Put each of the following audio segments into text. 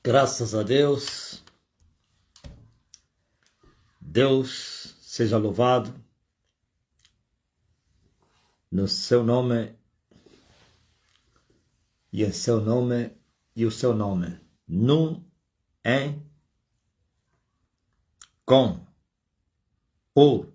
Graças a Deus, Deus seja louvado, no seu nome e em seu nome e o seu nome, num, em, com, por.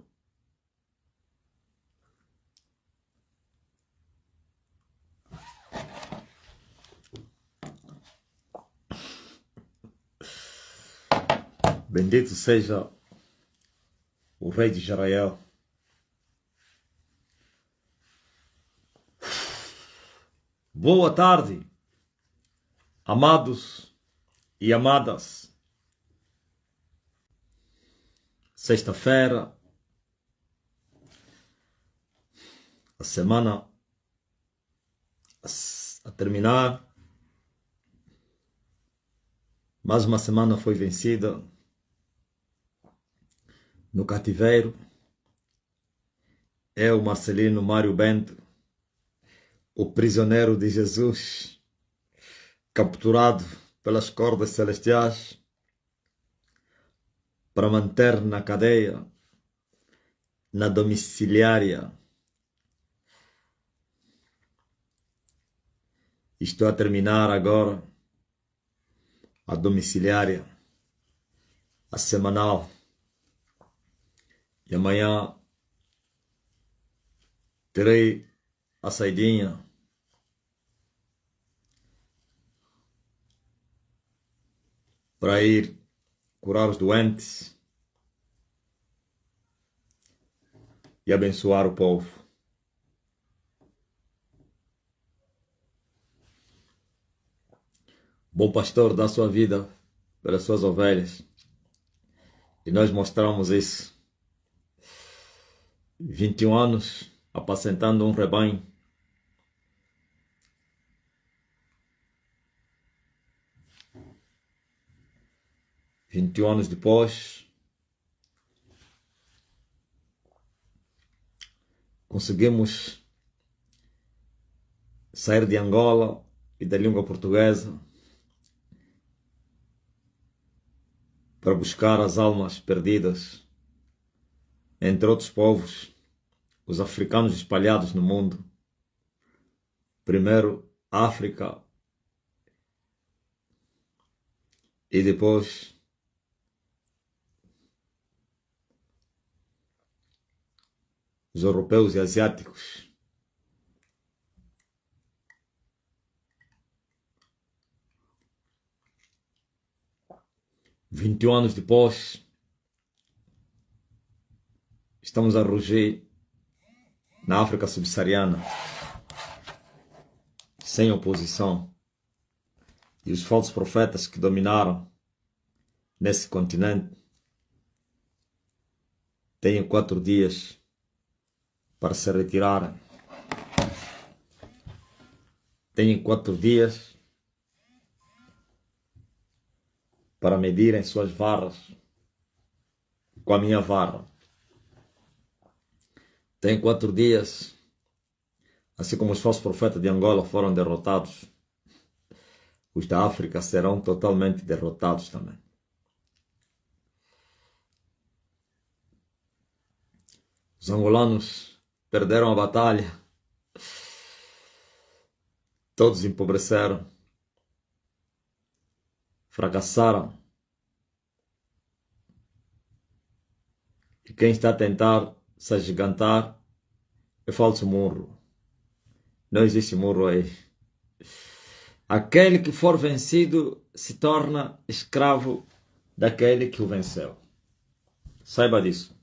Bendito seja o Rei de Israel. Boa tarde, amados e amadas. Sexta-feira, a semana a terminar. Mais uma semana foi vencida no cativeiro. Eu, Marcelino Mário Bento, o prisioneiro de Jesus, capturado pelas cordas celestiais para manter na cadeia, na domiciliária. Estou a terminar agora a domiciliária, a semanal. E amanhã terei a saidinha para ir curar os doentes e abençoar o povo. Bom pastor dá sua vida pelas suas ovelhas. E nós mostramos isso. 21 anos apacentando um rebanho. Anos depois, conseguimos sair de Angola e da língua portuguesa para buscar as almas perdidas, entre outros povos, os africanos espalhados no mundo. Primeiro África e depois os europeus e asiáticos. Anos depois, estamos a rugir na África subsaariana, sem oposição. E os falsos profetas que dominaram nesse continente têm 4 dias para se retirarem. Têm 4 dias para medirem suas varas com a minha vara. Tem 4 dias, assim como os falsos profetas de Angola foram derrotados, os da África serão totalmente derrotados também. Os angolanos perderam a batalha, todos empobreceram, fracassaram. E quem está a tentar se agigantar é falso murro. Não existe murro aí. Aquele que for vencido se torna escravo daquele que o venceu. Saiba disso.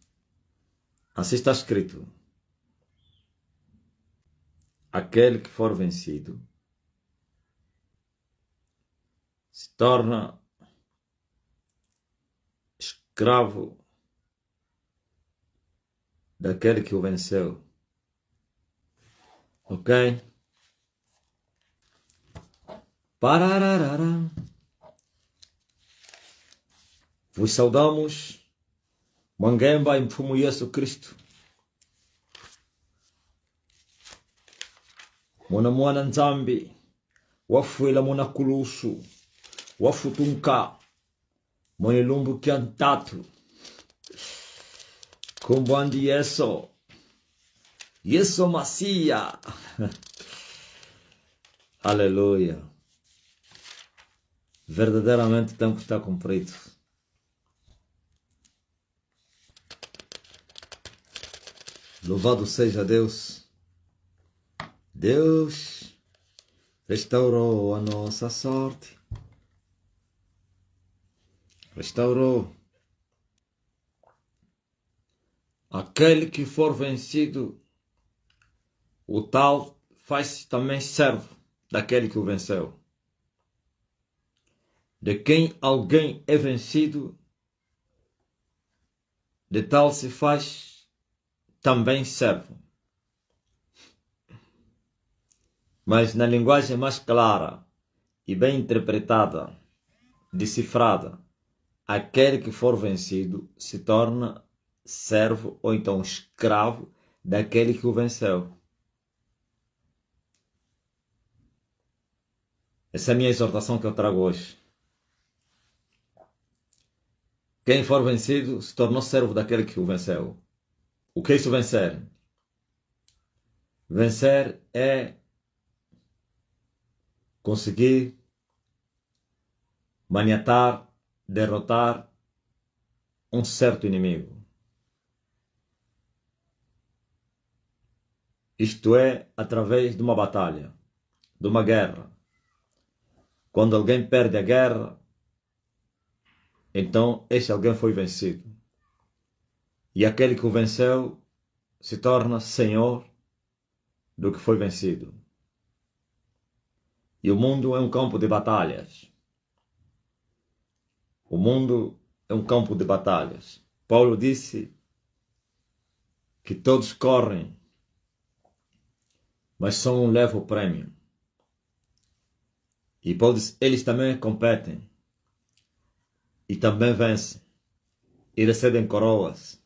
Assim está escrito. Aquele que for vencido se torna escravo daquele que o venceu. Ok? Parararara. Vos saudamos. Mangemba em Mfumu Yesu Cristo. Mwana Nzambi. Wafuela mwana kulusu. wafutunka monelumbu kiantatu kumbandi Yesu Masia. Aleluia. Verdadeiramente o tempo está cumprido. Louvado seja Deus. Deus restaurou a nossa sorte. Restaurou. Aquele que for vencido, o tal faz-se também servo daquele que o venceu. De quem alguém é vencido, de tal se faz também servo. Mas na linguagem mais clara e bem interpretada, decifrada, aquele que for vencido se torna servo ou então escravo daquele que o venceu. Essa é a minha exortação que eu trago hoje. Quem for vencido se tornou servo daquele que o venceu. O que é isso vencer? Vencer é conseguir maniatar, derrotar um certo inimigo. Isto é, através de uma batalha, de uma guerra. Quando alguém perde a guerra, então este alguém foi vencido. E aquele que o venceu se torna senhor do que foi vencido. E o mundo é um campo de batalhas. O mundo é um campo de batalhas. Paulo disse que todos correm, mas só um leva o prêmio. E eles também competem. E também vencem. E recebem coroas.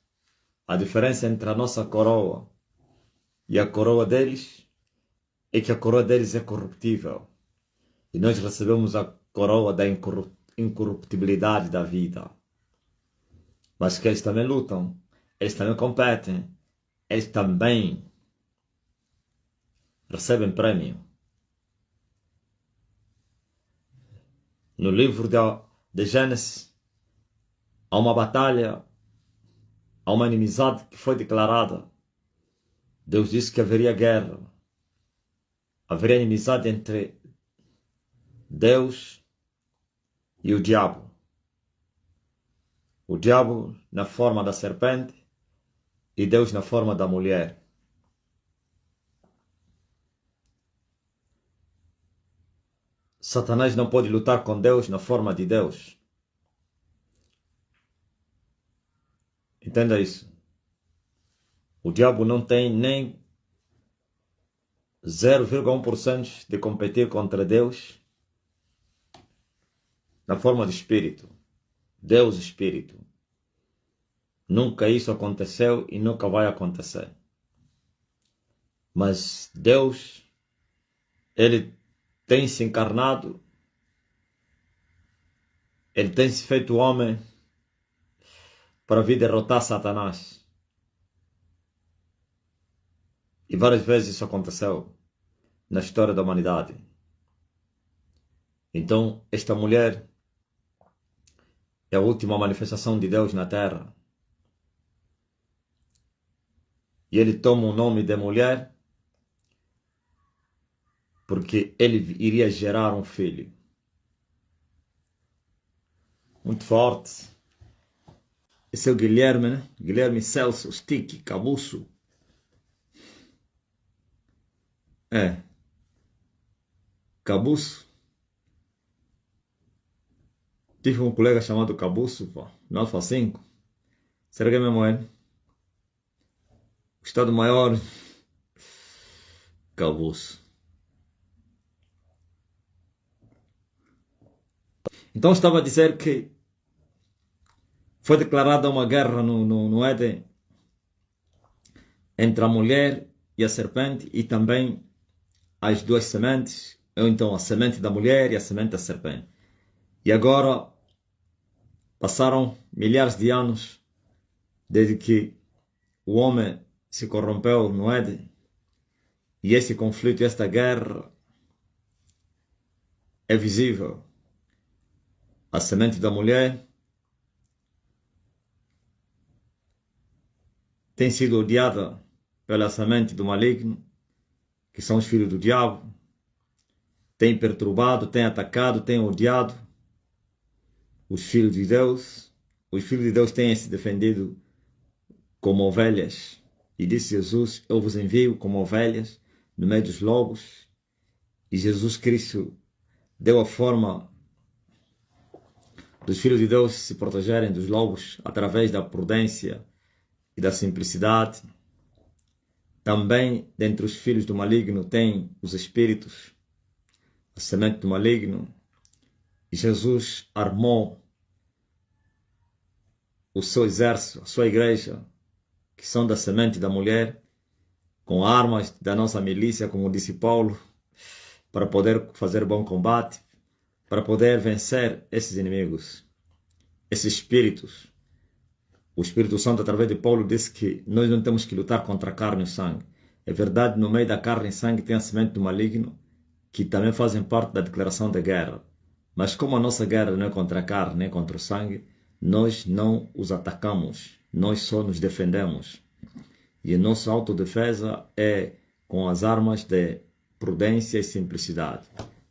A diferença entre a nossa coroa e a coroa deles é que a coroa deles é corruptível. E nós recebemos a coroa da incorruptibilidade da vida. Mas que eles também lutam. Eles também competem. Eles também recebem prêmio. No livro de Gênesis, há uma batalha, há uma inimizade que foi declarada. Deus disse que haveria guerra. Haveria inimizade entre Deus e o diabo. O diabo na forma da serpente e Deus na forma da mulher. Satanás não pode lutar com Deus na forma de Deus. Entenda isso. O diabo não tem nem 0,1% de competir contra Deus na forma de espírito. Deus espírito. Nunca isso aconteceu e nunca vai acontecer. Mas Deus, Ele tem se encarnado, Ele tem se feito homem para vir derrotar Satanás. E várias vezes isso aconteceu na história da humanidade. Então, esta mulher é a última manifestação de Deus na Terra. E Ele toma o nome de mulher porque Ele iria gerar um filho. Muito forte. Esse é o Guilherme, né? Guilherme Celso, Stick, Cabuço. Cabuço. Tive um colega chamado Cabuço, pô, no Alfa 5. Será que é mesmo ele? O Estado-Maior Cabuço. Então estava a dizer que foi declarada uma guerra no Éden entre a mulher e a serpente e também as duas sementes, ou então a semente da mulher e a semente da serpente. E agora passaram milhares de anos desde que o homem se corrompeu no Éden. E esse conflito, esta guerra é visível. A semente da mulher tem sido odiada pela semente do maligno, que são os filhos do diabo. Tem perturbado, tem atacado, tem odiado os filhos de Deus. Os filhos de Deus têm se defendido como ovelhas. E disse Jesus: eu vos envio como ovelhas no meio dos lobos. E Jesus Cristo deu a forma dos filhos de Deus se protegerem dos lobos através da prudência e da simplicidade. Também, dentre os filhos do maligno, tem os espíritos, a semente do maligno. E Jesus armou o seu exército, a sua igreja, que são da semente da mulher, com armas da nossa milícia, como disse Paulo, para poder fazer bom combate, para poder vencer esses inimigos, esses espíritos. O Espírito Santo, através de Paulo, disse que nós não temos que lutar contra a carne e o sangue. É verdade, no meio da carne e sangue tem a semente do maligno, que também fazem parte da declaração de guerra. Mas como a nossa guerra não é contra a carne, nem contra o sangue, nós não os atacamos, nós só nos defendemos. E a nossa autodefesa é com as armas de prudência e simplicidade.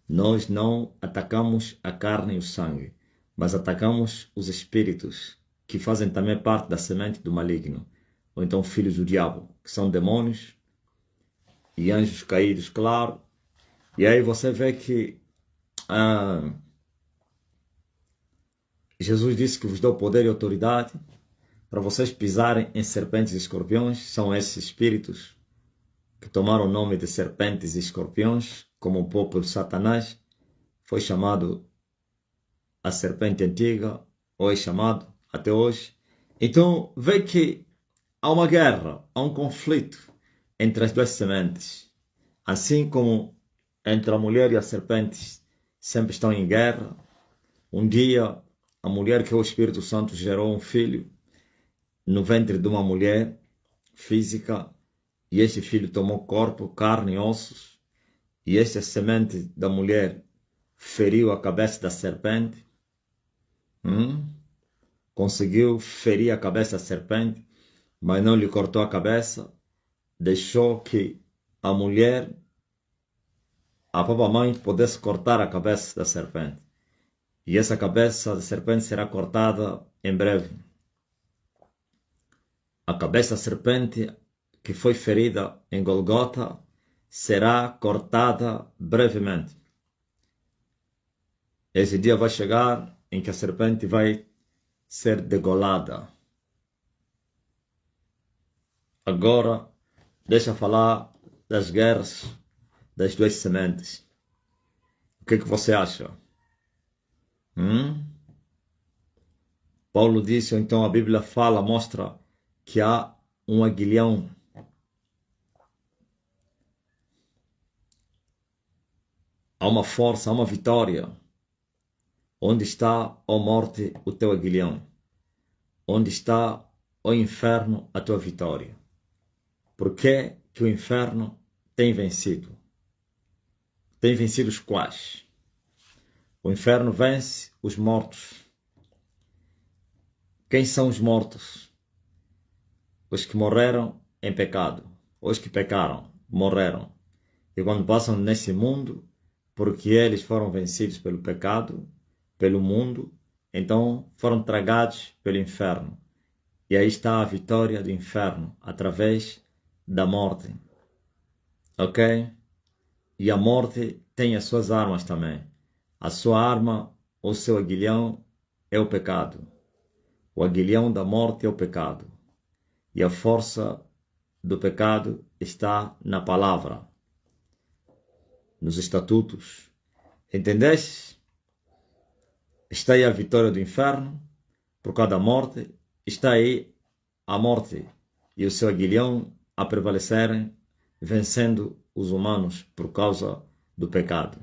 Nós não atacamos a carne e o sangue, mas atacamos os espíritos, que fazem também parte da semente do maligno, ou então filhos do diabo, que são demônios e anjos caídos, claro. E aí você vê que Jesus disse que vos dou poder e autoridade para vocês pisarem em serpentes e escorpiões. São esses espíritos que tomaram o nome de serpentes e escorpiões, como o próprio Satanás foi chamado a serpente antiga, ou é chamado até hoje. Então vê que há uma guerra, há um conflito entre as duas sementes. Assim como entre a mulher e as serpentes sempre estão em guerra, um dia a mulher, que é o Espírito Santo, gerou um filho no ventre de uma mulher física, e este filho tomou corpo, carne e ossos, e esta semente da mulher feriu a cabeça da serpente, conseguiu ferir a cabeça da serpente, mas não lhe cortou a cabeça, deixou que a mulher, a própria mãe, pudesse cortar a cabeça da serpente. E essa cabeça da serpente será cortada em breve. A cabeça da serpente que foi ferida em Golgota será cortada brevemente. Esse dia vai chegar em que a serpente vai ser degolada. Agora, deixa eu falar das guerras das duas sementes. O que você acha? Paulo disse, ou então a Bíblia fala, mostra que há um aguilhão. Há uma força, há uma vitória. Onde está, ó morte, o teu aguilhão? Onde está, ó inferno, a tua vitória? Por que que o inferno tem vencido? Tem vencido os quais? O inferno vence os mortos. Quem são os mortos? Os que morreram em pecado. Os que pecaram, morreram. E quando passam nesse mundo, porque eles foram vencidos pelo pecado, pelo mundo, então foram tragados pelo inferno. E aí está a vitória do inferno, através da morte. Ok? E a morte tem as suas armas também. A sua arma, ou seu aguilhão, é o pecado. O aguilhão da morte é o pecado. E a força do pecado está na palavra, nos estatutos. Entendeste? Está aí a vitória do inferno por causa da morte. Está aí a morte e o seu aguilhão a prevalecerem, vencendo os humanos por causa do pecado.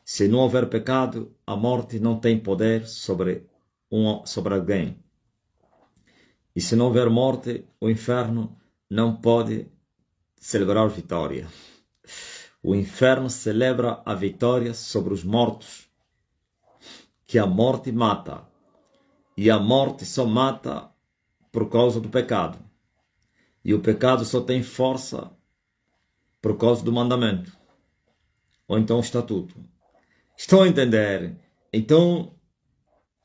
Se não houver pecado, a morte não tem poder sobre alguém. E se não houver morte, o inferno não pode celebrar vitória. O inferno celebra a vitória sobre os mortos, que a morte mata. E a morte só mata por causa do pecado. E o pecado só tem força por causa do mandamento. Ou então o estatuto. Estão a entender? Então,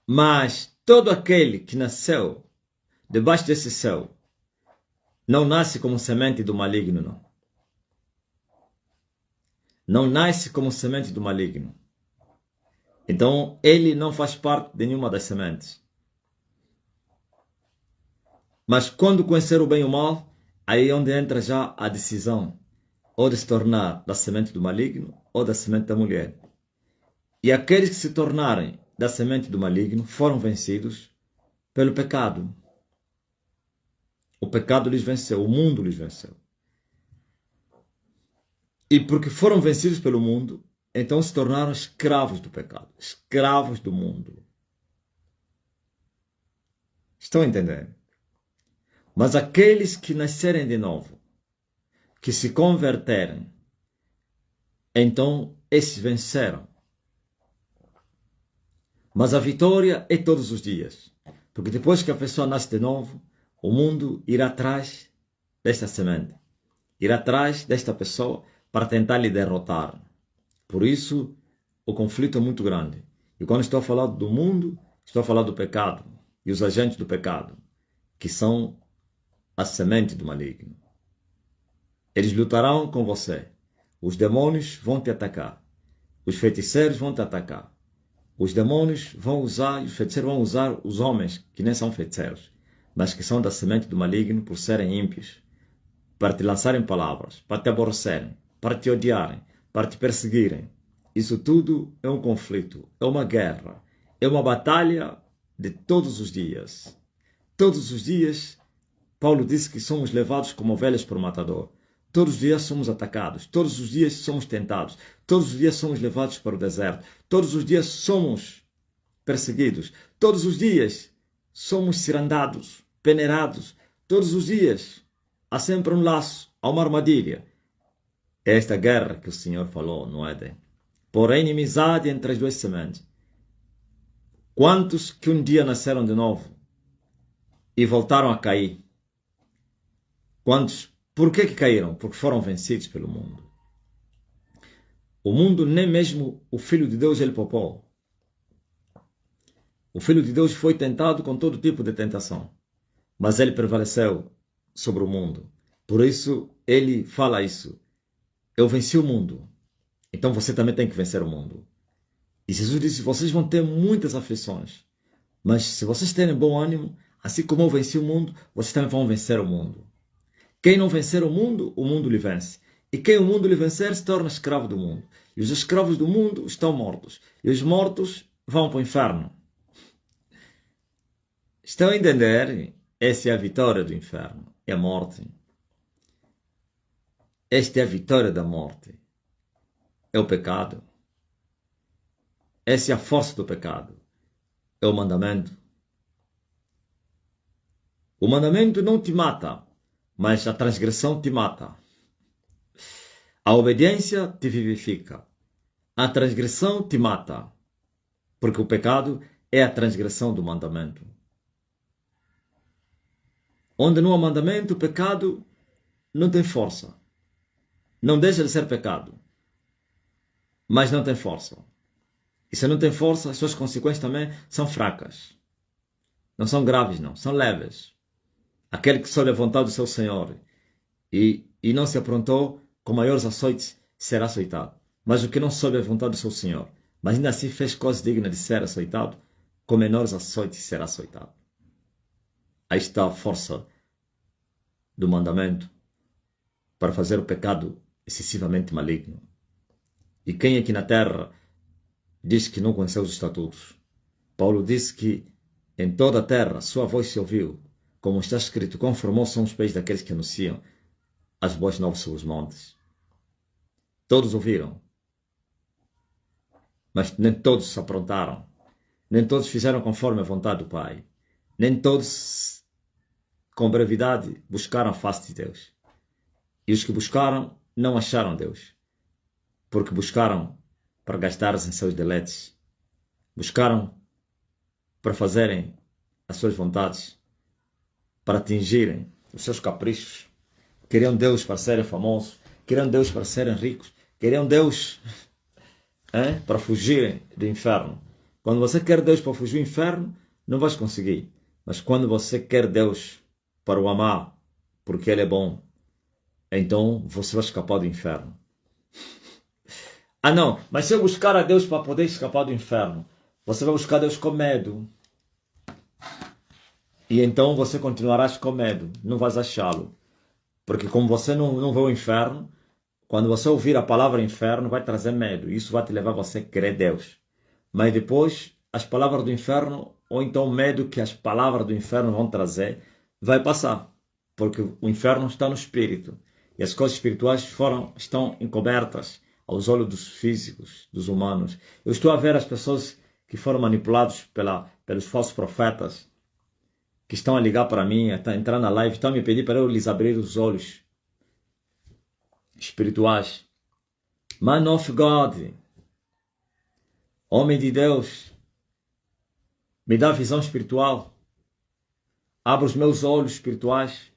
mas todo aquele que nasceu debaixo desse céu não nasce como semente do maligno, não. Não nasce como semente do maligno. Então, ele não faz parte de nenhuma das sementes. Mas quando conhecer o bem e o mal, aí é onde entra já a decisão, ou de se tornar da semente do maligno, ou da semente da mulher. E aqueles que se tornarem da semente do maligno foram vencidos pelo pecado. O pecado lhes venceu, o mundo lhes venceu. E porque foram vencidos pelo mundo, então se tornaram escravos do pecado, escravos do mundo. Estão entendendo? Mas aqueles que nascerem de novo, que se converterem, então esses venceram. Mas a vitória é todos os dias. Porque depois que a pessoa nasce de novo, o mundo irá atrás desta semente. Irá atrás desta pessoa para tentar lhe derrotar. Por isso, o conflito é muito grande. E quando estou a falar do mundo, estou a falar do pecado. E os agentes do pecado, que são a semente do maligno. Eles lutarão com você. Os demônios vão te atacar. Os feiticeiros vão te atacar. Os demônios vão usar, os feiticeiros vão usar os homens, que nem são feiticeiros, mas que são da semente do maligno por serem ímpios, para te lançarem palavras, para te aborrecerem, para te odiarem, para te perseguirem. Isso tudo é um conflito, é uma guerra, é uma batalha de todos os dias. Todos os dias, Paulo disse que somos levados como ovelhas por matador. Todos os dias somos atacados, todos os dias somos tentados, todos os dias somos levados para o deserto, todos os dias somos perseguidos, todos os dias somos cirandados, peneirados, todos os dias há sempre um laço, há uma armadilha. É esta guerra que o Senhor falou no Éden. Porém, inimizade entre as duas sementes. Quantos que um dia nasceram de novo e voltaram a cair? Quantos? Por que caíram? Porque foram vencidos pelo mundo. O mundo, nem mesmo o Filho de Deus, ele poupou. O Filho de Deus foi tentado com todo tipo de tentação, mas ele prevaleceu sobre o mundo. Por isso, ele fala isso. Eu venci o mundo, então você também tem que vencer o mundo. E Jesus disse, vocês vão ter muitas aflições, mas se vocês terem bom ânimo, assim como eu venci o mundo, vocês também vão vencer o mundo. Quem não vencer o mundo lhe vence. E quem o mundo lhe vencer se torna escravo do mundo. E os escravos do mundo estão mortos. E os mortos vão para o inferno. Estão a entender? Essa é a vitória do inferno. É a morte. Esta é a vitória da morte. É o pecado. Essa é a força do pecado. É o mandamento. O mandamento não te mata, mas a transgressão te mata. A obediência te vivifica. A transgressão te mata. Porque o pecado é a transgressão do mandamento. Onde não há mandamento, o pecado não tem força. Não deixa de ser pecado. Mas não tem força. E se não tem força, as suas consequências também são fracas. Não são graves, não. São leves. Aquele que soube a vontade do seu Senhor e não se aprontou, com maiores açoites será açoitado. Mas o que não soube a vontade do seu Senhor, mas ainda assim fez coisas dignas de ser açoitado, com menores açoites será açoitado. Aí está a força do mandamento para fazer o pecado excessivamente maligno. E quem aqui na terra diz que não conheceu os estatutos? Paulo disse que em toda a terra sua voz se ouviu, como está escrito, quão formosos são os pés daqueles que anunciam as boas novas sobre os montes. Todos ouviram. mas nem todos se aprontaram. Nem todos fizeram conforme a vontade do Pai. Nem todos, com brevidade, buscaram a face de Deus. E os que buscaram, não acharam Deus. Porque buscaram para gastar-se em seus deleites. Buscaram para fazerem as suas vontades. Para atingirem os seus caprichos. Queriam Deus para serem famosos. Queriam Deus para serem ricos. Queriam Deus para fugirem do inferno. Quando você quer Deus para fugir do inferno, não vais conseguir. Mas quando você quer Deus para o amar, porque Ele é bom, então você vai escapar do inferno. Ah não, mas se eu buscar a Deus para poder escapar do inferno, você vai buscar Deus com medo. E então você continuará com medo, não vais achá-lo. Porque como você não vê o inferno, quando você ouvir a palavra inferno, vai trazer medo. Isso vai te levar a você querer Deus. Mas depois, as palavras do inferno, ou então o medo que as palavras do inferno vão trazer, vai passar. Porque o inferno está no espírito. E as coisas espirituais estão encobertas aos olhos dos físicos, dos humanos. Eu estou a ver as pessoas que foram manipuladas pelos falsos profetas, que estão a ligar para mim, a entrar na live, estão a me pedir para eu lhes abrir os olhos espirituais. Man of God, homem de Deus, me dá visão espiritual, abre os meus olhos espirituais.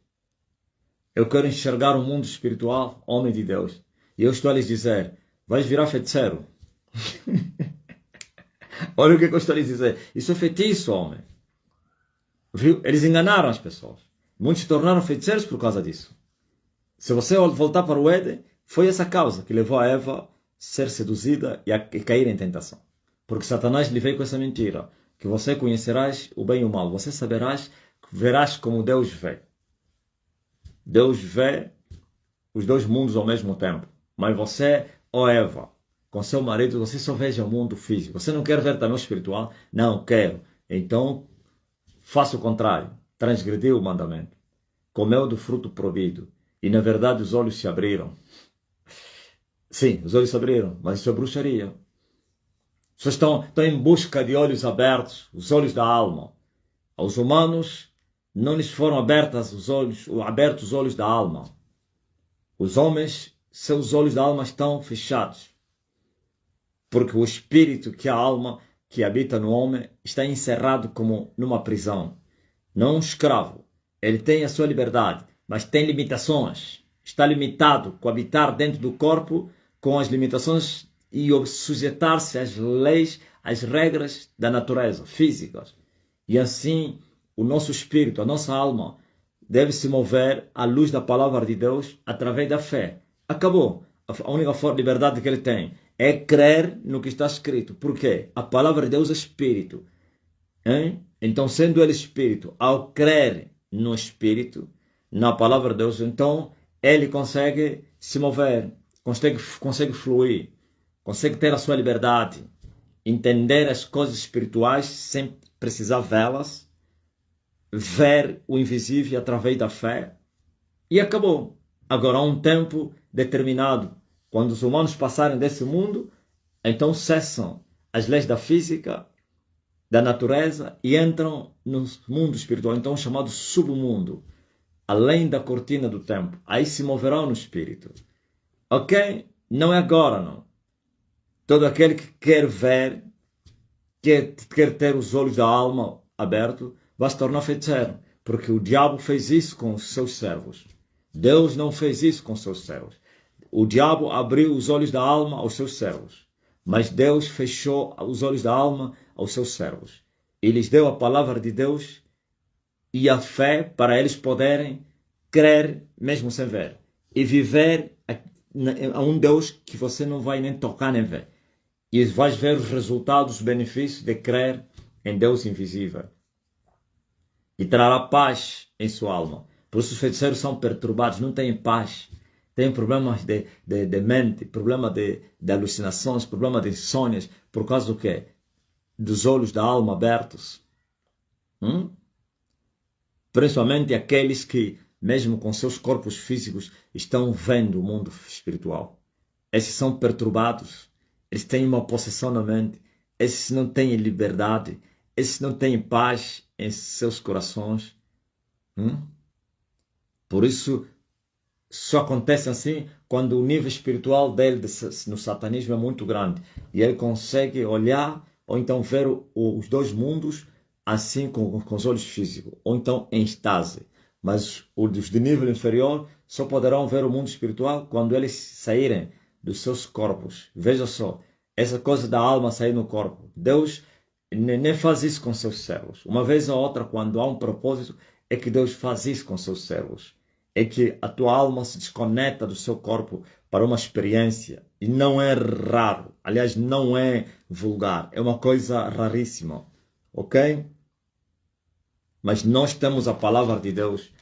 Eu quero enxergar o mundo espiritual, homem de Deus. E eu estou a lhes dizer, vais virar feiticeiro. Olha o que eu estou a lhes dizer. Isso é feitiço, homem. Viu? Eles enganaram as pessoas. Muitos se tornaram feiticeiros por causa disso. Se você voltar para o Éden, foi essa causa que levou a Eva a ser seduzida e cair em tentação. Porque Satanás lhe veio com essa mentira, que você conhecerás o bem e o mal. Você verás como Deus vê. Deus vê os dois mundos ao mesmo tempo. Mas você, ó Eva, com seu marido, você só veja o mundo físico. Você não quer ver também o espiritual? Não, quero. Então, faça o contrário. Transgrediu o mandamento. Comeu do fruto proibido. E na verdade os olhos se abriram. Sim, os olhos se abriram, mas isso é bruxaria. Vocês estão em busca de olhos abertos, os olhos da alma. Aos humanos não lhes foram abertos os olhos da alma. Os homens, seus olhos da alma estão fechados. Porque o espírito que é a alma, que habita no homem, está encerrado como numa prisão. Não é um escravo. Ele tem a sua liberdade, mas tem limitações. Está limitado com habitar dentro do corpo, com as limitações e sujeitar-se às leis, às regras da natureza, físicas. E assim, o nosso espírito, a nossa alma, deve se mover à luz da palavra de Deus através da fé. Acabou. A única liberdade que ele tem é crer no que está escrito. Por quê? A palavra de Deus é espírito. Hein? Então, sendo ele espírito, ao crer no espírito, na palavra de Deus, então ele consegue se mover, consegue fluir, consegue ter a sua liberdade, entender as coisas espirituais sem precisar vê-las, ver o invisível através da fé, e acabou. Agora há um tempo determinado, quando os humanos passarem desse mundo, então cessam as leis da física, da natureza, e entram no mundo espiritual, então chamado submundo, além da cortina do tempo. Aí se moverão no espírito. Ok? Não é agora, não. Todo aquele que quer ver, quer ter os olhos da alma abertos, vai se tornar feiticeiro. Porque o diabo fez isso com os seus servos. Deus não fez isso com os seus servos. O diabo abriu os olhos da alma aos seus servos. Mas Deus fechou os olhos da alma aos seus servos. E lhes deu a palavra de Deus e a fé para eles poderem crer mesmo sem ver. E viver a um Deus que você não vai nem tocar nem ver. E vais ver os resultados, os benefícios de crer em Deus invisível. E trará paz em sua alma. Por isso os feiticeiros são perturbados, não têm paz. Têm problemas de mente, problema de alucinações, problema de insônias. Por causa do quê? Dos olhos da alma abertos. Principalmente aqueles que, mesmo com seus corpos físicos, estão vendo o mundo espiritual. Esses são perturbados Eles têm uma possessão na mente. Esses não têm liberdade. Esses não têm paz em seus corações. Por isso, só acontece assim quando o nível espiritual dele no satanismo é muito grande. E ele consegue olhar ou então ver os dois mundos assim com os olhos físicos. Ou então em estase. Mas os de nível inferior só poderão ver o mundo espiritual quando eles saírem dos seus corpos. Veja só, essa coisa da alma sair no corpo. Deus nem faz isso com seus servos. Uma vez ou outra, quando há um propósito, é que Deus faz isso com seus servos. É que a tua alma se desconecta do seu corpo para uma experiência. E não é raro. Aliás, não é vulgar. É uma coisa raríssima. Ok? Mas nós temos a palavra de Deus.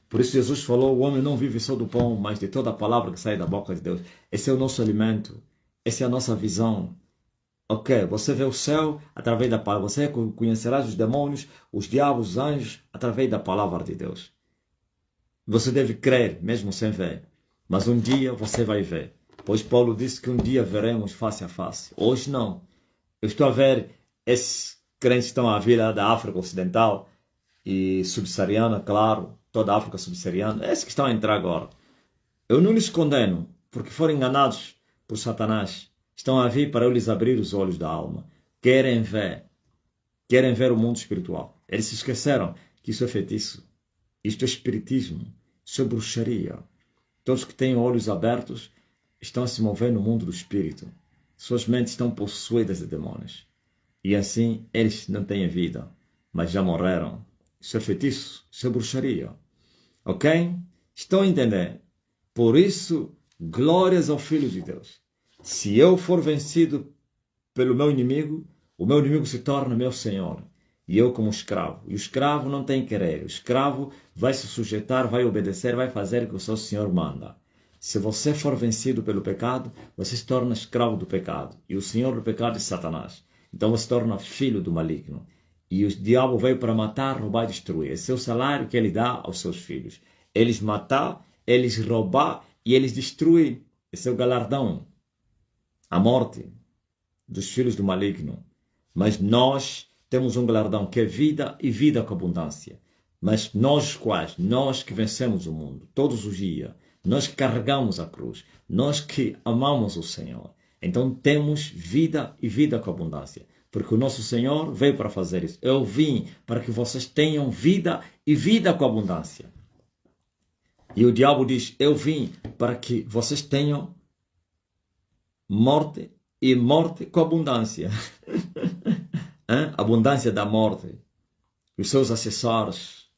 Por isso Jesus falou, o homem não vive só do pão, mas de toda a palavra que sai da boca de Deus. Esse é o nosso alimento. Essa é a nossa visão. Ok, você vê o céu através da palavra. Você conhecerás os demônios, os diabos, os anjos, através da palavra de Deus. Você deve crer, mesmo sem ver. Mas um dia você vai ver. Pois Paulo disse que um dia veremos face a face. Hoje não. Eu estou a ver esses crentes que estão a vir da África Ocidental e subsaariana, claro. Toda a África subsaariana. Esses que estão a entrar agora. Eu não lhes condeno, porque foram enganados por Satanás. Estão a vir para eu lhes abrir os olhos da alma. Querem ver o mundo espiritual. Eles se esqueceram que isso é feitiço. Isto é espiritismo. Isso é bruxaria. Todos que têm olhos abertos estão a se mover no mundo do espírito. Suas mentes estão possuídas de demônios. E assim eles não têm vida, mas já morreram. Isso é feitiço. Isso é bruxaria. Ok? Estão a entender? Por isso, glórias ao Filho de Deus. Se eu for vencido pelo meu inimigo, o meu inimigo se torna meu Senhor. E eu como escravo. E o escravo não tem querer. O escravo vai se sujeitar, vai obedecer, vai fazer o que o seu Senhor manda. Se você for vencido pelo pecado, você se torna escravo do pecado. E o Senhor do pecado é Satanás. Então você se torna filho do maligno. E o diabo veio para matar, roubar e destruir. Esse é o salário que ele dá aos seus filhos. Eles matar, eles roubar e eles destruir. Esse é o galardão. A morte dos filhos do maligno. Mas nós temos um galardão que é vida e vida com abundância. Mas nós quais? Nós que vencemos o mundo todos os dias. Nós que carregamos a cruz. Nós que amamos o Senhor. Então temos vida e vida com abundância. Porque o nosso Senhor veio para fazer isso. Eu vim para que vocês tenham vida e vida com abundância. E o diabo diz, eu vim para que vocês tenham morte e morte com abundância. Abundância da morte. Os seus acessórios.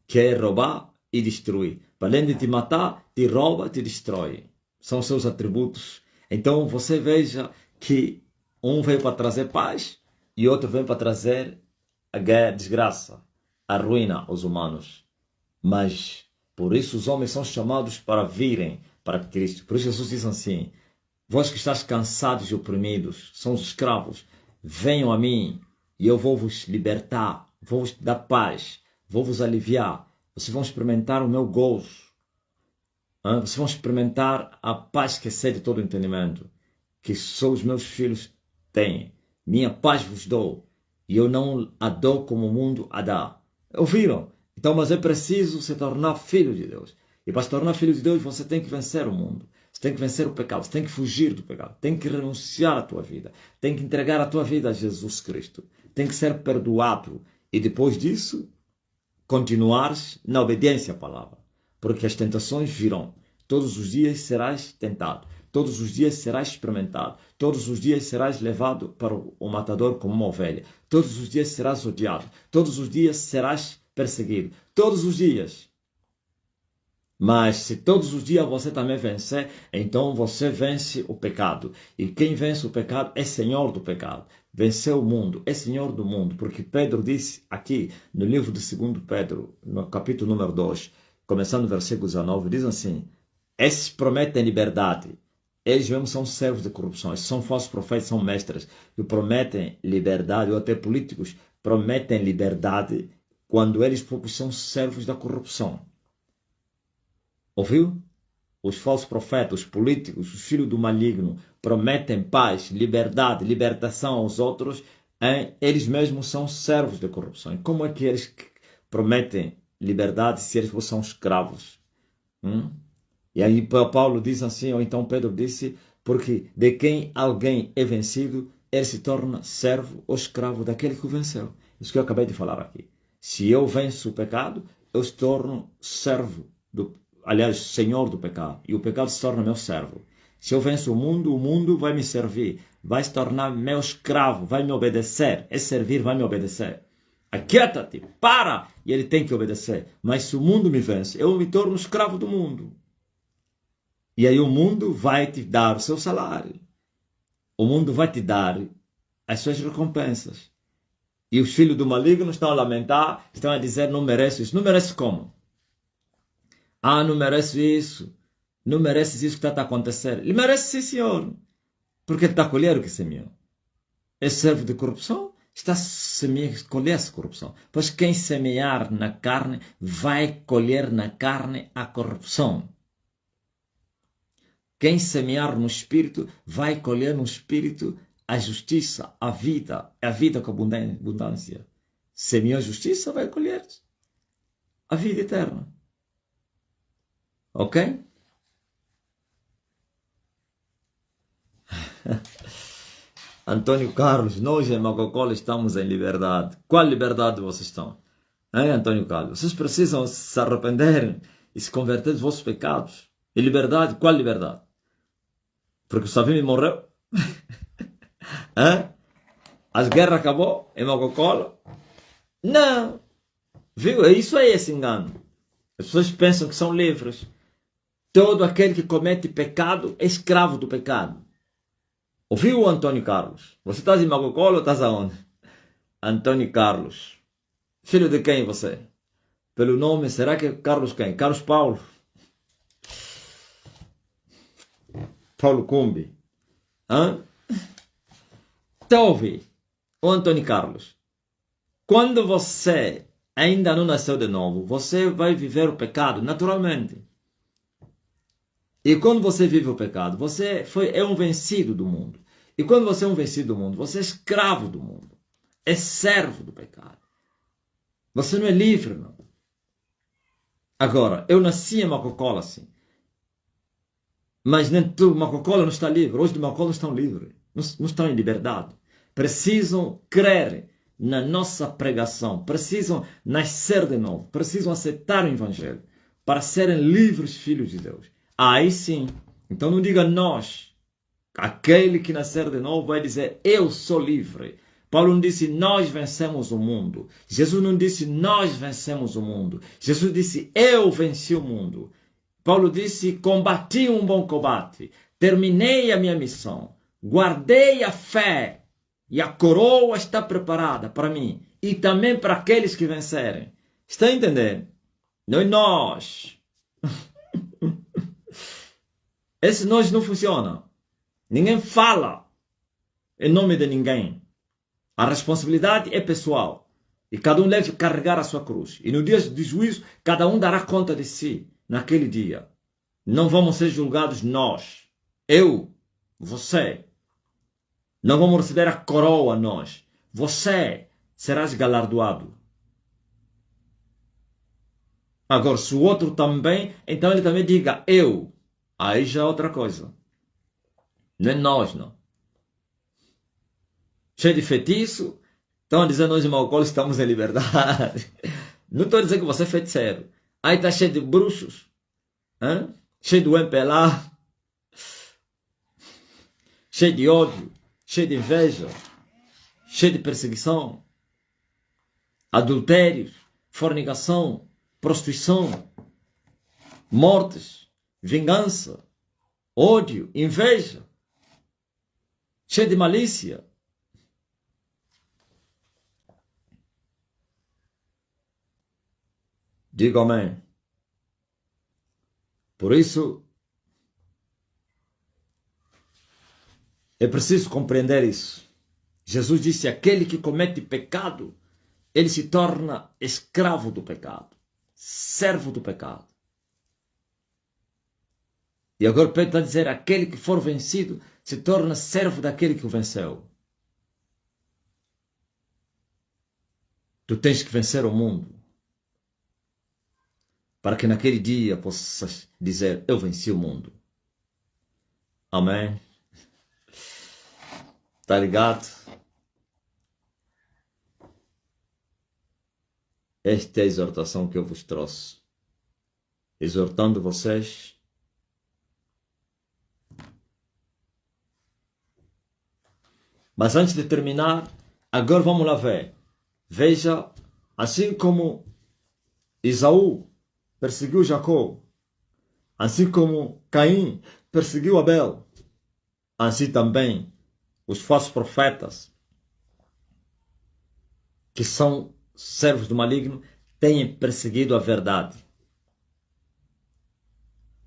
Quer roubar e destruir. Para além de te matar, te rouba, te destrói. São seus atributos. Então você veja que um veio para trazer paz e outro veio para trazer a guerra, a desgraça, a ruína aos humanos. Mas por isso os homens são chamados para virem para Cristo. Por isso Jesus diz assim, vós que estáis cansados e oprimidos, são os escravos, venham a mim e eu vou vos libertar, vou vos dar paz, vou vos aliviar. Vocês vão experimentar o meu gozo. Vocês vão experimentar a paz que excede todo o entendimento. Que só os meus filhos têm. Minha paz vos dou. E eu não a dou como o mundo a dá. Ouviram? Então, mas é preciso se tornar filho de Deus. E para se tornar filho de Deus, você tem que vencer o mundo. Você tem que vencer o pecado. Você tem que fugir do pecado. Tem que renunciar à tua vida. Tem que entregar a tua vida a Jesus Cristo. Tem que ser perdoado. E depois disso, continuares na obediência à palavra. Porque as tentações virão. Todos os dias serás tentado. Todos os dias serás experimentado. Todos os dias serás levado para o matador como uma ovelha. Todos os dias serás odiado. Todos os dias serás perseguido. Todos os dias. Mas se todos os dias você também vencer, então você vence o pecado. E quem vence o pecado é Senhor do pecado. Venceu o mundo, é Senhor do mundo. Porque Pedro disse aqui no livro de 2 Pedro, no capítulo número 2, começando no versículo 19, diz assim, esses prometem liberdade. Eles mesmos são servos de corrupção. Esses são falsos profetas, são mestres que prometem liberdade, ou até políticos prometem liberdade quando eles próprios são servos da corrupção. Ouviu? os falsos profetas, os políticos, os filhos do maligno, prometem paz, liberdade, libertação aos outros, eles mesmos são servos da corrupção. E como é que eles prometem liberdade se eles são escravos? E aí Paulo diz assim, ou então Pedro disse, porque de quem alguém é vencido, ele se torna servo ou escravo daquele que o venceu. Isso que eu acabei de falar aqui. Se eu venço o pecado, eu se torno servo, aliás, senhor do pecado. E o pecado se torna meu servo. Se eu venço o mundo vai me servir. Vai se tornar meu escravo, vai me obedecer. É servir, vai me obedecer. Aquieta-te, para! E ele tem que obedecer. Mas se o mundo me vence, eu me torno escravo do mundo. E aí o mundo vai te dar o seu salário. O mundo vai te dar as suas recompensas. E os filhos do maligno estão a lamentar, estão a dizer, não mereço isso. Não merece como? Ah, não mereço isso. Não mereces isso que está a acontecer. Ele merece sim, senhor. Porque ele está a colher o que semeou. É servo de corrupção, está a colher essa corrupção. Pois quem semear na carne, vai colher na carne a corrupção. Quem semear no Espírito, vai colher no Espírito a justiça, a vida com abundância. Semeou a justiça, vai colher a vida eterna. Ok? Antônio Carlos, nós em Macocola estamos em liberdade. Qual liberdade vocês estão? Hein, Antônio Carlos? Vocês precisam se arrepender e se converter dos vossos pecados. E liberdade? Qual liberdade? Porque o Savimbi morreu? As guerras acabou em Macocola? Não. Viu? Isso aí é esse engano. As pessoas pensam que são livres. Todo aquele que comete pecado é escravo do pecado. Ouviu, Antônio Carlos? Você está em Macocola ou estás aonde? Antônio Carlos. Filho de quem você? Pelo nome, será que é Carlos quem? Carlos Paulo? Paulo Cumbi. Então ouve, o Antônio Carlos. Quando você ainda não nasceu de novo, você vai viver o pecado naturalmente. E quando você vive o pecado, você é um vencido do mundo. E quando você é um vencido do mundo, você é escravo do mundo. É servo do pecado. Você não é livre, não. Agora, eu nasci em Macocola, sim. Mas nem tudo, Macocola não está livre. Hoje de Macocola estão livres. Não estão em liberdade. Precisam crer na nossa pregação. Precisam nascer de novo. Precisam aceitar o Evangelho para serem livres filhos de Deus. Aí sim. Então não diga nós. Aquele que nascer de novo vai dizer eu sou livre. Paulo não disse nós vencemos o mundo. Jesus não disse nós vencemos o mundo. Jesus disse eu venci o mundo. Paulo disse combati um bom combate. Terminei a minha missão. Guardei a fé. E a coroa está preparada para mim. E também para aqueles que vencerem. Está entendendo? Não é nós. Esse nós não funciona. Ninguém fala em nome de ninguém. A responsabilidade é pessoal. E cada um deve carregar a sua cruz. E no dia do juízo, cada um dará conta de si naquele dia. Não vamos ser julgados nós. Eu, você. Não vamos receber a coroa nós. Você serás galardoado. Agora, se o outro também, então ele também diga eu. Aí já é outra coisa. Não é nós, não. Cheio de feitiço. Estão dizendo nós em Macocola estamos em liberdade. Não estou dizendo que você é feiticeiro. Aí está cheio de bruxos. Cheio de MPLA. Cheio de ódio. Cheio de inveja. Cheio de perseguição. Adultérios. Fornicação. Prostituição. Mortes. Vingança. Ódio. Inveja. Cheio de malícia. Diga amém. Por isso, é preciso compreender isso. Jesus disse, aquele que comete pecado, ele se torna escravo do pecado, servo do pecado. E agora Pedro está a dizer, aquele que for vencido se torna servo daquele que o venceu. Tu tens que vencer o mundo, para que naquele dia possas dizer, eu venci o mundo. Amém? Tá ligado? Esta é a exortação que eu vos trouxe. Exortando vocês mas antes de terminar, agora vamos lá ver. Veja, assim como Esaú perseguiu Jacó, assim como Caim perseguiu Abel, assim também os falsos profetas, que são servos do maligno, têm perseguido a verdade.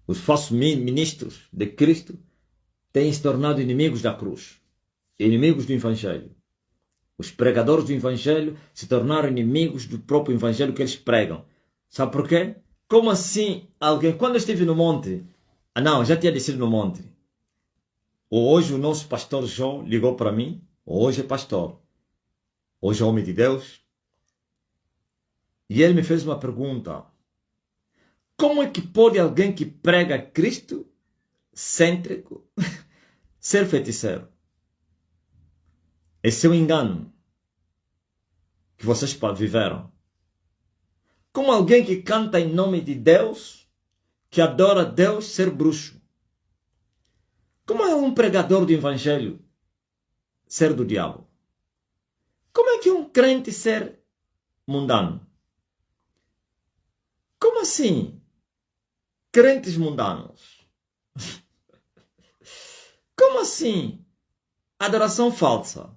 Os falsos ministros de Cristo têm se tornado inimigos da cruz, inimigos do Evangelho. Os pregadores do Evangelho se tornaram inimigos do próprio Evangelho que eles pregam. Sabe por quê? Como assim alguém, quando eu estive no monte, não, já tinha descido no monte. Hoje o nosso pastor João ligou para mim, hoje é pastor, hoje é homem de Deus, e ele me fez uma pergunta. Como é que pode alguém que prega Cristo, cêntrico, ser feiticeiro? Esse é o engano que vocês viveram. Como alguém que canta em nome de Deus, que adora Deus, ser bruxo? Como é um pregador do Evangelho ser do diabo? Como é que um crente ser mundano? Como assim? Crentes mundanos? Como assim? Adoração falsa?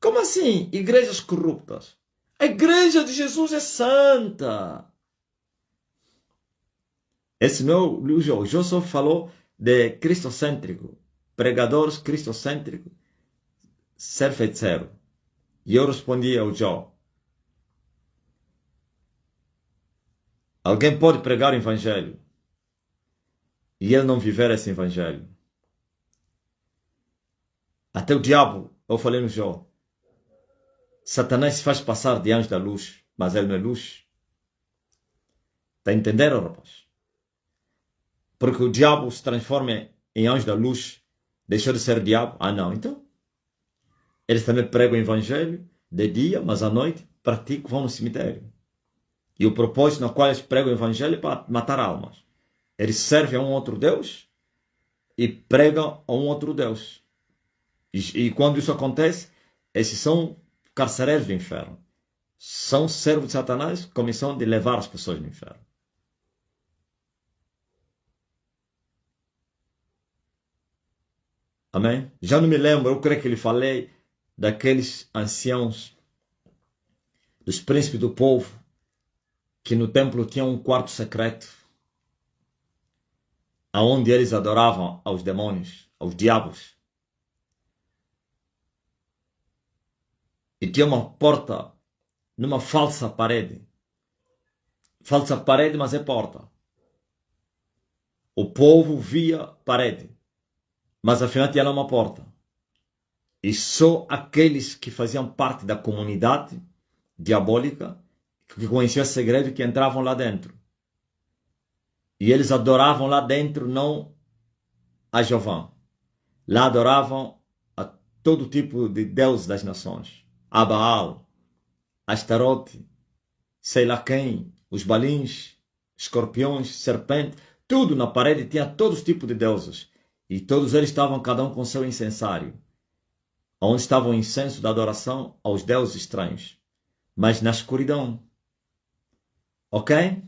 Como assim? Igrejas corruptas? A igreja de Jesus é santa. Esse não, o João só falou de cristocêntrico, pregadores cristocêntricos, ser feiticeiro. E eu respondi ao João. Alguém pode pregar o Evangelho e ele não viver esse Evangelho. Até o diabo, eu falei no João, Satanás se faz passar de anjo da luz, mas ele não é luz. Está a entender, rapaz? Porque o diabo se transforma em anjo da luz, deixou de ser diabo. Ah, não, então. Eles também pregam o Evangelho de dia, mas à noite praticam, vão no cemitério. E o propósito no qual eles pregam o Evangelho é para matar almas. Eles servem a um outro Deus e pregam a um outro Deus. E quando isso acontece, esses são carcereiros do inferno. São servos de Satanás com a missão de levar as pessoas no inferno. Amém? Já não me lembro, eu creio que lhe falei daqueles anciãos, dos príncipes do povo, que no templo tinham um quarto secreto, aonde eles adoravam aos demônios, aos diabos. E tinha uma porta numa falsa parede. Falsa parede, mas é porta. O povo via parede, mas afinal tinha lá uma porta. E só aqueles que faziam parte da comunidade diabólica, que conheciam o segredo, que entravam lá dentro. E eles adoravam lá dentro não a Jeová. Lá adoravam a todo tipo de deus das nações. A Baal, Astarote, sei lá quem, os balins, escorpiões, serpentes, tudo na parede tinha todos os tipos de deuses. E todos eles estavam cada um com seu incensário, onde estava o incenso da adoração aos deuses estranhos, mas na escuridão. Ok?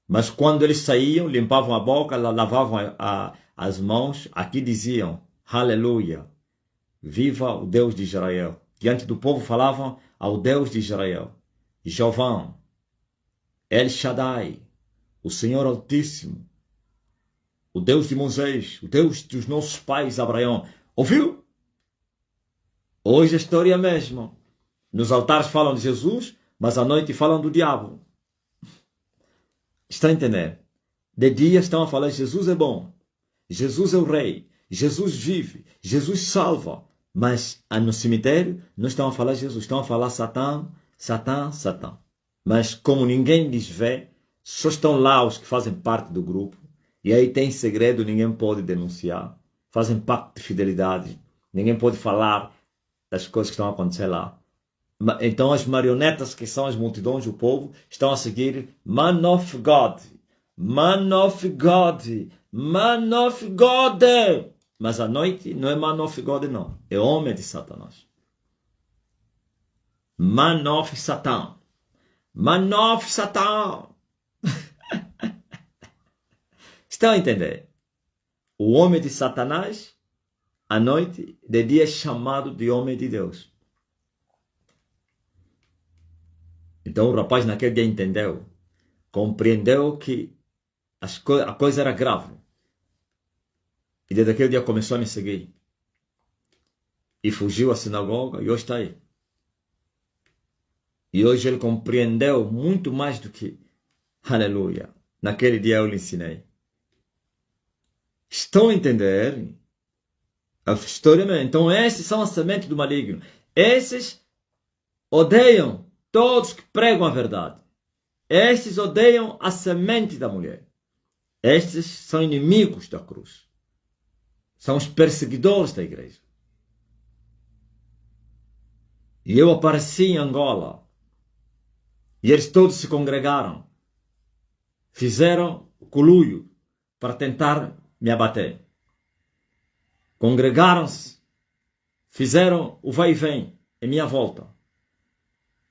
Mas quando eles saíam, limpavam a boca, lavavam as mãos, aqui diziam, aleluia, viva o Deus de Israel. Diante do povo falavam ao Deus de Israel, Jeová, El Shaddai, o Senhor Altíssimo, o Deus de Moisés, o Deus dos nossos pais, Abraão. Ouviu? Hoje a história é a mesma. Nos altares falam de Jesus, mas à noite falam do diabo. Está a entender? De dia estão a falar, Jesus é bom, Jesus é o rei, Jesus vive, Jesus salva. Mas no cemitério não estão a falar Jesus, estão a falar Satã, Satã, Satã. Mas como ninguém lhes vê, só estão lá os que fazem parte do grupo. E aí tem segredo, ninguém pode denunciar. Fazem pacto de fidelidade. Ninguém pode falar das coisas que estão a acontecer lá. Então as marionetas, que são as multidões, o povo, estão a seguir Man of God. Man of God. Man of God. Mas à noite não é Man of God, não. É homem de Satanás. Man of Satan. Man of Satan. Estão a entender? O homem de Satanás, à noite, de dia é chamado de homem de Deus. Então o rapaz naquele dia entendeu, compreendeu que a coisa era grave. E desde aquele dia começou a me seguir. E fugiu à sinagoga e hoje está aí. E hoje ele compreendeu muito mais do que, aleluia, naquele dia eu lhe ensinei. Estão a entender? A história. Então esses são a semente do maligno. Esses odeiam todos que pregam a verdade. Estes odeiam a semente da mulher. Estes são inimigos da cruz. São os perseguidores da igreja. E eu apareci em Angola. E eles todos se congregaram. Fizeram coluio para tentar me abater. Congregaram-se. Fizeram o vai e vem em minha volta.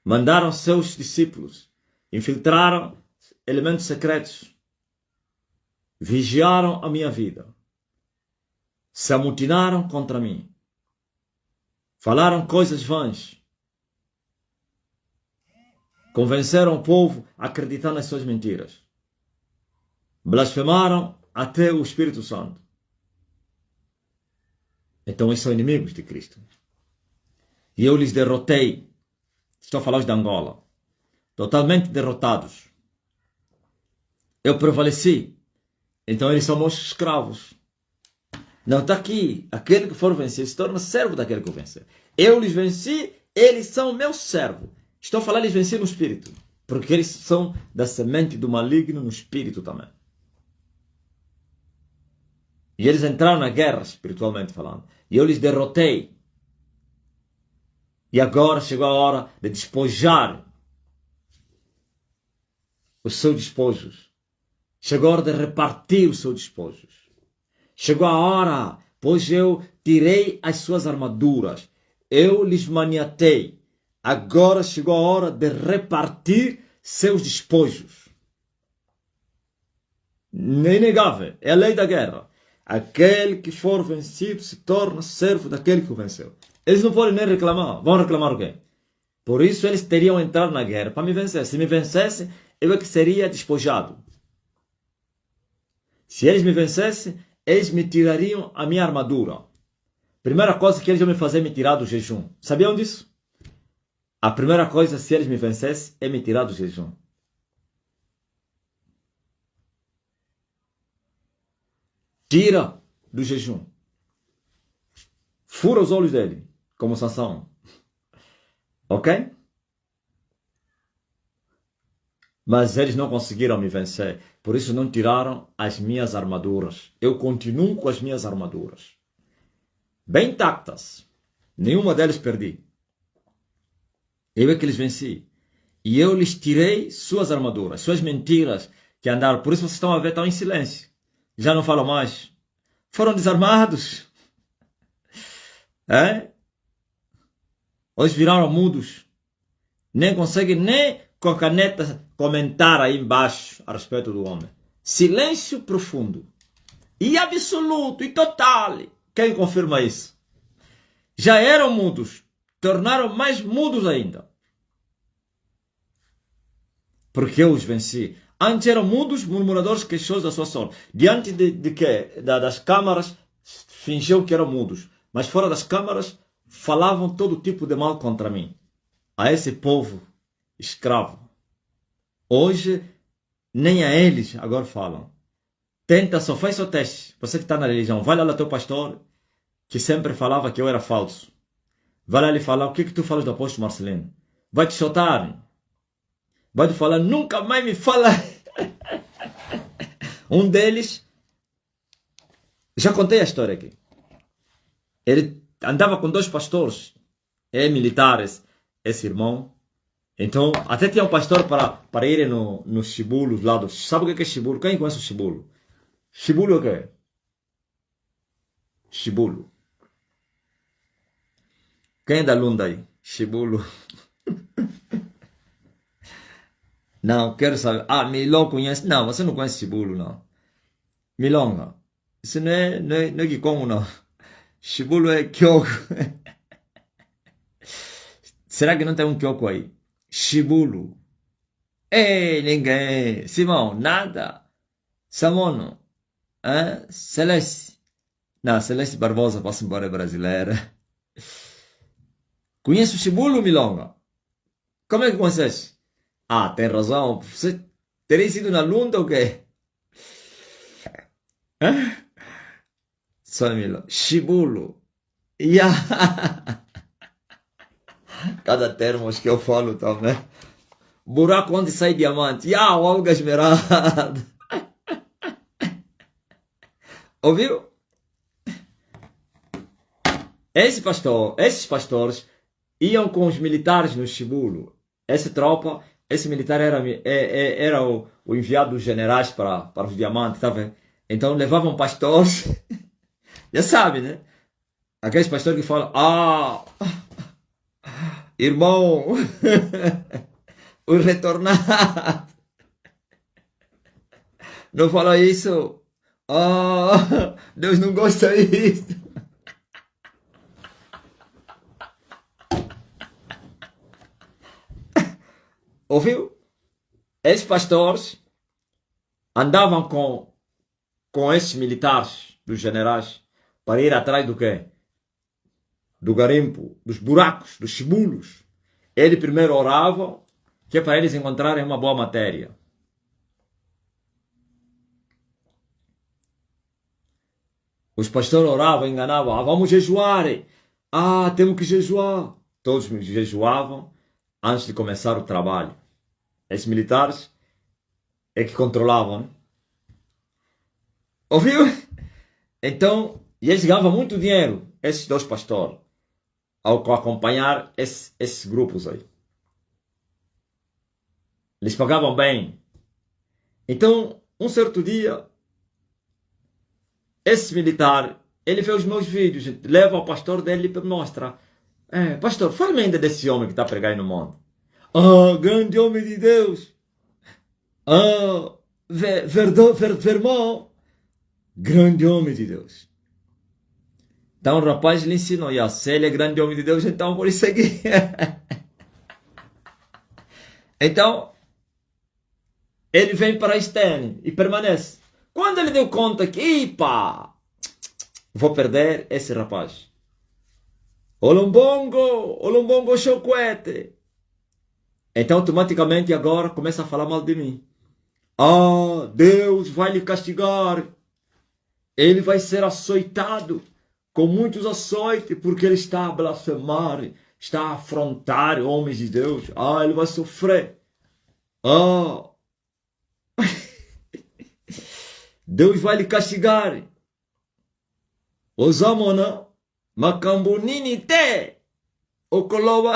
Mandaram seus discípulos. Infiltraram elementos secretos. Vigiaram a minha vida. Se amotinaram contra mim. Falaram coisas vãs. Convenceram o povo a acreditar nas suas mentiras. Blasfemaram até o Espírito Santo. Então eles são inimigos de Cristo. E eu lhes derrotei. Estou a falar de Angola. Totalmente derrotados. Eu prevaleci. Então eles são meus escravos. Não está aqui. Aquele que for vencer se torna servo daquele que o vencer. Eu lhes venci, eles são meus servos. Estou a falar, eles venci no espírito. Porque eles são da semente do maligno no espírito também. E eles entraram na guerra, espiritualmente falando. E eu lhes derrotei. E agora chegou a hora de despojar os seus despojos. Chegou a hora de repartir os seus despojos. Chegou a hora, pois eu tirei as suas armaduras. Eu lhes maniatei. Agora chegou a hora de repartir seus despojos. Inegável. É a lei da guerra. Aquele que for vencido se torna servo daquele que o venceu. Eles não podem nem reclamar. Vão reclamar o quê? Por isso eles teriam entrado na guerra para me vencer. Se me vencessem, eu é que seria despojado. Se eles me vencessem, eles me tirariam a minha armadura. Primeira coisa que eles iam me fazer é me tirar do jejum. Sabiam disso? A primeira coisa, se eles me vencessem, é me tirar do jejum. Tira do jejum. Fura os olhos dele, como Sansão. Ok? Mas eles não conseguiram me vencer. Por isso não tiraram as minhas armaduras. Eu continuo com as minhas armaduras. Bem intactas. Nenhuma delas perdi. Eu é que eles venci. E eu lhes tirei suas armaduras, suas mentiras que andaram. Por isso vocês estão a ver, estão em silêncio. Já não falam mais. Foram desarmados. É? Eles viraram mudos. Nem conseguem nem com a caneta comentar aí embaixo a respeito do homem. Silêncio profundo. E absoluto e total. Quem confirma isso? Já eram mudos. Tornaram mais mudos ainda. Porque eu os venci. Antes eram mudos, murmuradores, queixosos da sua sorte. Diante de quê? Das câmaras, fingiam que eram mudos. Mas fora das câmaras, falavam todo tipo de mal contra mim. A esse povo escravo. Hoje, nem a eles agora falam. Tenta, só faz o teste. Você que está na religião, vai lá no teu pastor, que sempre falava que eu era falso. Vai lá lhe falar, o que tu falas do apóstolo Marcelino? Vai te chutar. Vai te falar, nunca mais me fala. Um deles, já contei a história aqui. Ele andava com 2 pastores, militares, esse irmão. Então, até tinha um pastor para ir no chibulo lá do... Sabe o que é chibulo? Quem conhece o chibulo? Chibulo é o quê? Chibulo. Quem é da Lunda aí? Chibulo. Não, quero saber. Ah, Milão conhece? Não, você não conhece chibulo, não. Milonga. Isso não é que como, não. Chibulo é kyoko. Será que não tem um kyoko aí? Chibulo. Ei, ninguém. Simão, nada. Samono. Celeste. Não, Celeste Barbosa, posso embora, é brasileira. Conhece o Chibulo, Milonga? Como é que conhece? Ah, tem razão. Você teria sido na Lunda ou quê? Só Milonga. Chibulo. Yeah. Cada termo que eu falo também. Buraco onde sai diamante. Yeah, o alga esmeralda. Ouviu? Esses pastores iam com os militares no Chibulo. Essa tropa, esse militar era o enviado dos generais para os diamantes, tá vendo? Então levavam pastores, já sabe, né? Aqueles pastores que falam, irmão, o retornado. Não fala isso. Deus não gosta disso. Ouviu? Esses pastores andavam com esses militares, dos generais, para ir atrás do quê? Do garimpo, dos buracos, dos chibulos. Ele primeiro orava, que é para eles encontrarem uma boa matéria. Os pastores oravam, enganavam. Vamos jejuar. Temos que jejuar. Todos jejuavam antes de começar o trabalho. Esses militares é que controlavam, né? Ouviu? Então, e eles ganhavam muito dinheiro, esses 2 pastores, ao acompanhar esses grupos aí. Eles pagavam bem. Então, um certo dia, esse militar, ele vê os meus vídeos, leva ao pastor dele e mostra. Pastor, fala-me ainda desse homem que está pregando aí no mundo. Grande homem de Deus. Vermão. Grande homem de Deus. Então o rapaz lhe ensinou. Se ele é grande homem de Deus, então por isso aqui. Então, ele vem para Estene e permanece. Quando ele deu conta que, vou perder esse rapaz. Olombongo choquete. Então, automaticamente, agora começa a falar mal de mim. Deus vai lhe castigar. Ele vai ser açoitado com muitos açoites, porque ele está a blasfemar, está a afrontar homens de Deus. Ele vai sofrer. Deus vai lhe castigar. Osamona, macambunini te, okoloba.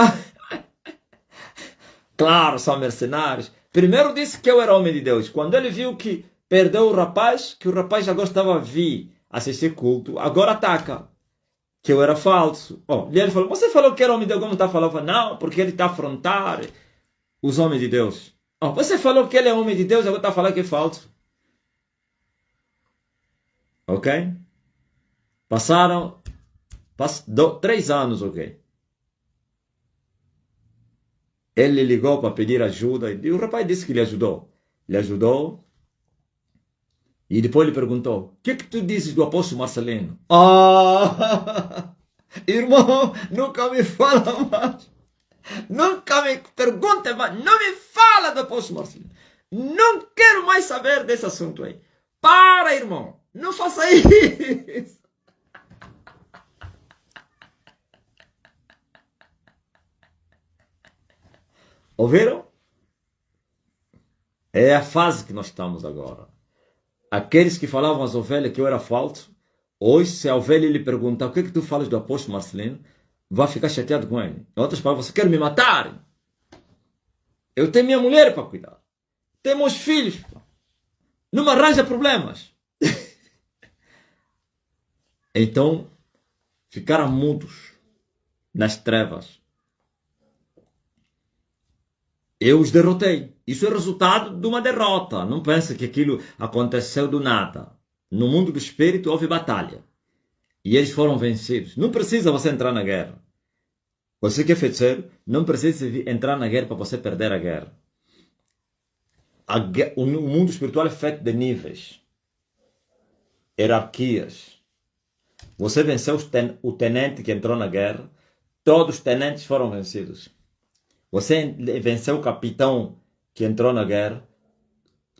Claro, são mercenários. Primeiro disse que eu era homem de Deus. Quando ele viu que perdeu o rapaz, que o rapaz agora estava a vir assistir culto, agora ataca. Que eu era falso. E ele falou, você falou que era homem de Deus, como está falando? Eu falei, não, porque ele está a afrontar os homens de Deus. Você falou que ele é homem de Deus, agora está falando que é falso. Ok? Passaram 3 anos, ok? Ele ligou para pedir ajuda e o rapaz disse que lhe ajudou. Ele ajudou. E depois ele perguntou, o que tu dizes do apóstolo Marcelino? Irmão, nunca me fala mais. Nunca me pergunte mais. Não me fala do apóstolo Marcelino. Não quero mais saber desse assunto aí. Para, irmão! Não faça isso! Ouviram? É a fase que nós estamos agora. Aqueles que falavam às ovelhas que eu era falso, hoje, se a ovelha lhe perguntar o que é que tu falas do apóstolo Marcelino, vai ficar chateado com ele. Em outras palavras, você quer me matar? Eu tenho minha mulher para cuidar. Tenho meus filhos. Não me arranja problemas. Então, ficaram mudos nas trevas. Eu os derrotei. Isso é resultado de uma derrota. Não pense que aquilo aconteceu do nada. No mundo do espírito houve batalha. E eles foram vencidos. Não precisa você entrar na guerra. Você que é feiticeiro, não precisa entrar na guerra para você perder a guerra. O mundo espiritual é feito de níveis. Hierarquias. Você venceu o tenente que entrou na guerra. Todos os tenentes foram vencidos. Você venceu o capitão que entrou na guerra,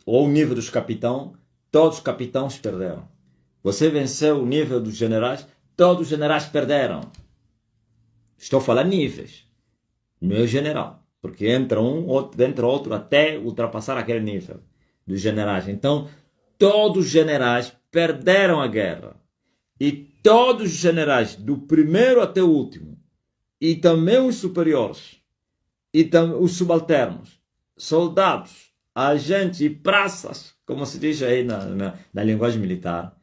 ou o nível dos capitães, todos os capitães perderam. Você venceu o nível dos generais, todos os generais perderam. Estou a falar níveis, não é o general, porque entra um, entra outro, até ultrapassar aquele nível dos generais. Então, todos os generais perderam a guerra. E todos os generais, do primeiro até o último, e também os superiores, e os subalternos, soldados, agentes e praças, como se diz aí na linguagem militar,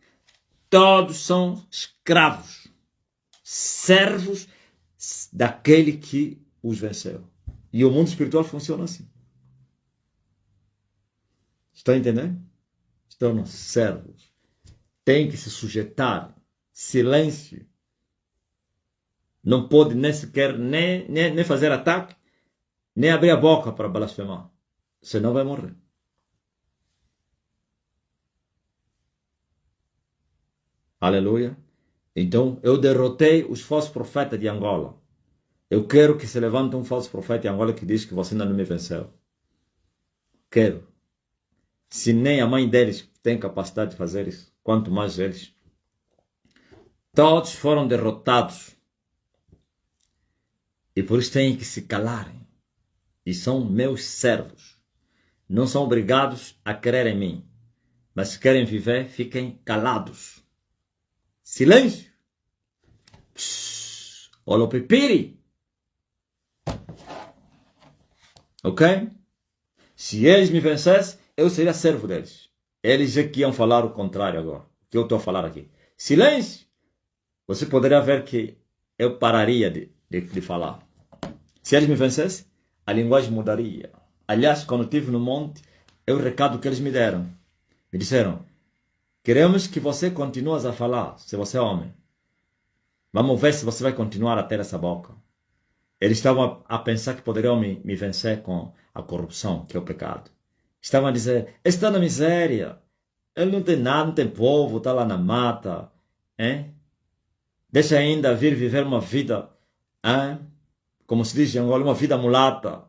todos são escravos, servos daquele que os venceu. E o mundo espiritual funciona assim. Estão entendendo? Estão servos. Tem que se sujeitar. Silêncio. Não pode nem sequer nem fazer ataque, nem abrir a boca para blasfemar. Senão vai morrer. Aleluia. Então, eu derrotei os falsos profetas de Angola. Eu quero que se levante um falso profeta de Angola que diz que você ainda não me venceu. Quero. Se nem a mãe deles tem capacidade de fazer isso, quanto mais eles. Todos foram derrotados. E por isso têm que se calarem. E são meus servos. Não são obrigados a crer em mim. Mas se querem viver, fiquem calados. Silêncio. Olopipiri. Ok? Se eles me vencessem, eu seria servo deles. Eles é que iam falar o contrário agora. O que eu estou a falar aqui. Silêncio. Você poderia ver que eu pararia de falar. Se eles me vencessem, a linguagem mudaria. Aliás, quando eu estive no monte, é o recado que eles me deram. Me disseram, queremos que você continue a falar, se você é homem. Vamos ver se você vai continuar a ter essa boca. Eles estavam a pensar que poderiam me vencer com a corrupção, que é o pecado. Estavam a dizer, está na miséria. Ele não tem nada, não tem povo, está lá na mata. Hein? Deixa ainda vir viver uma vida, como se diz em Angola, uma vida mulata.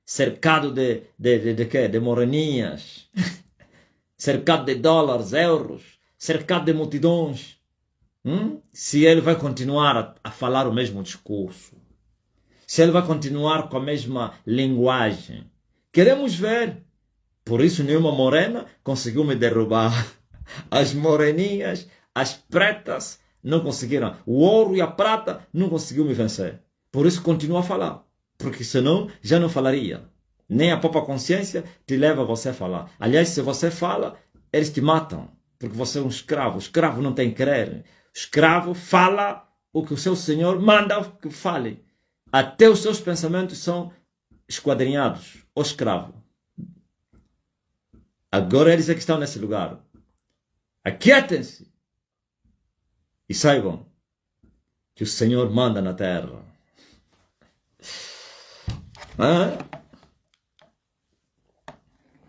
Cercado de moreninhas. Cercado de dólares, euros. Cercado de multidões. Se ele vai continuar a falar o mesmo discurso. Se ele vai continuar com a mesma linguagem. Queremos ver. Por isso nenhuma morena conseguiu me derrubar. As moreninhas, as pretas não conseguiram. O ouro e a prata não conseguiu me vencer. Por isso continuo a falar. Porque senão já não falaria. Nem a própria consciência te leva a você a falar. Aliás, se você fala, eles te matam. Porque você é um escravo. O escravo não tem querer. O escravo fala o que o seu senhor manda que fale. Até os seus pensamentos são esquadrinhados. O escravo. Agora eles é que estão nesse lugar. Aquietem-se. E saibam que o Senhor manda na terra.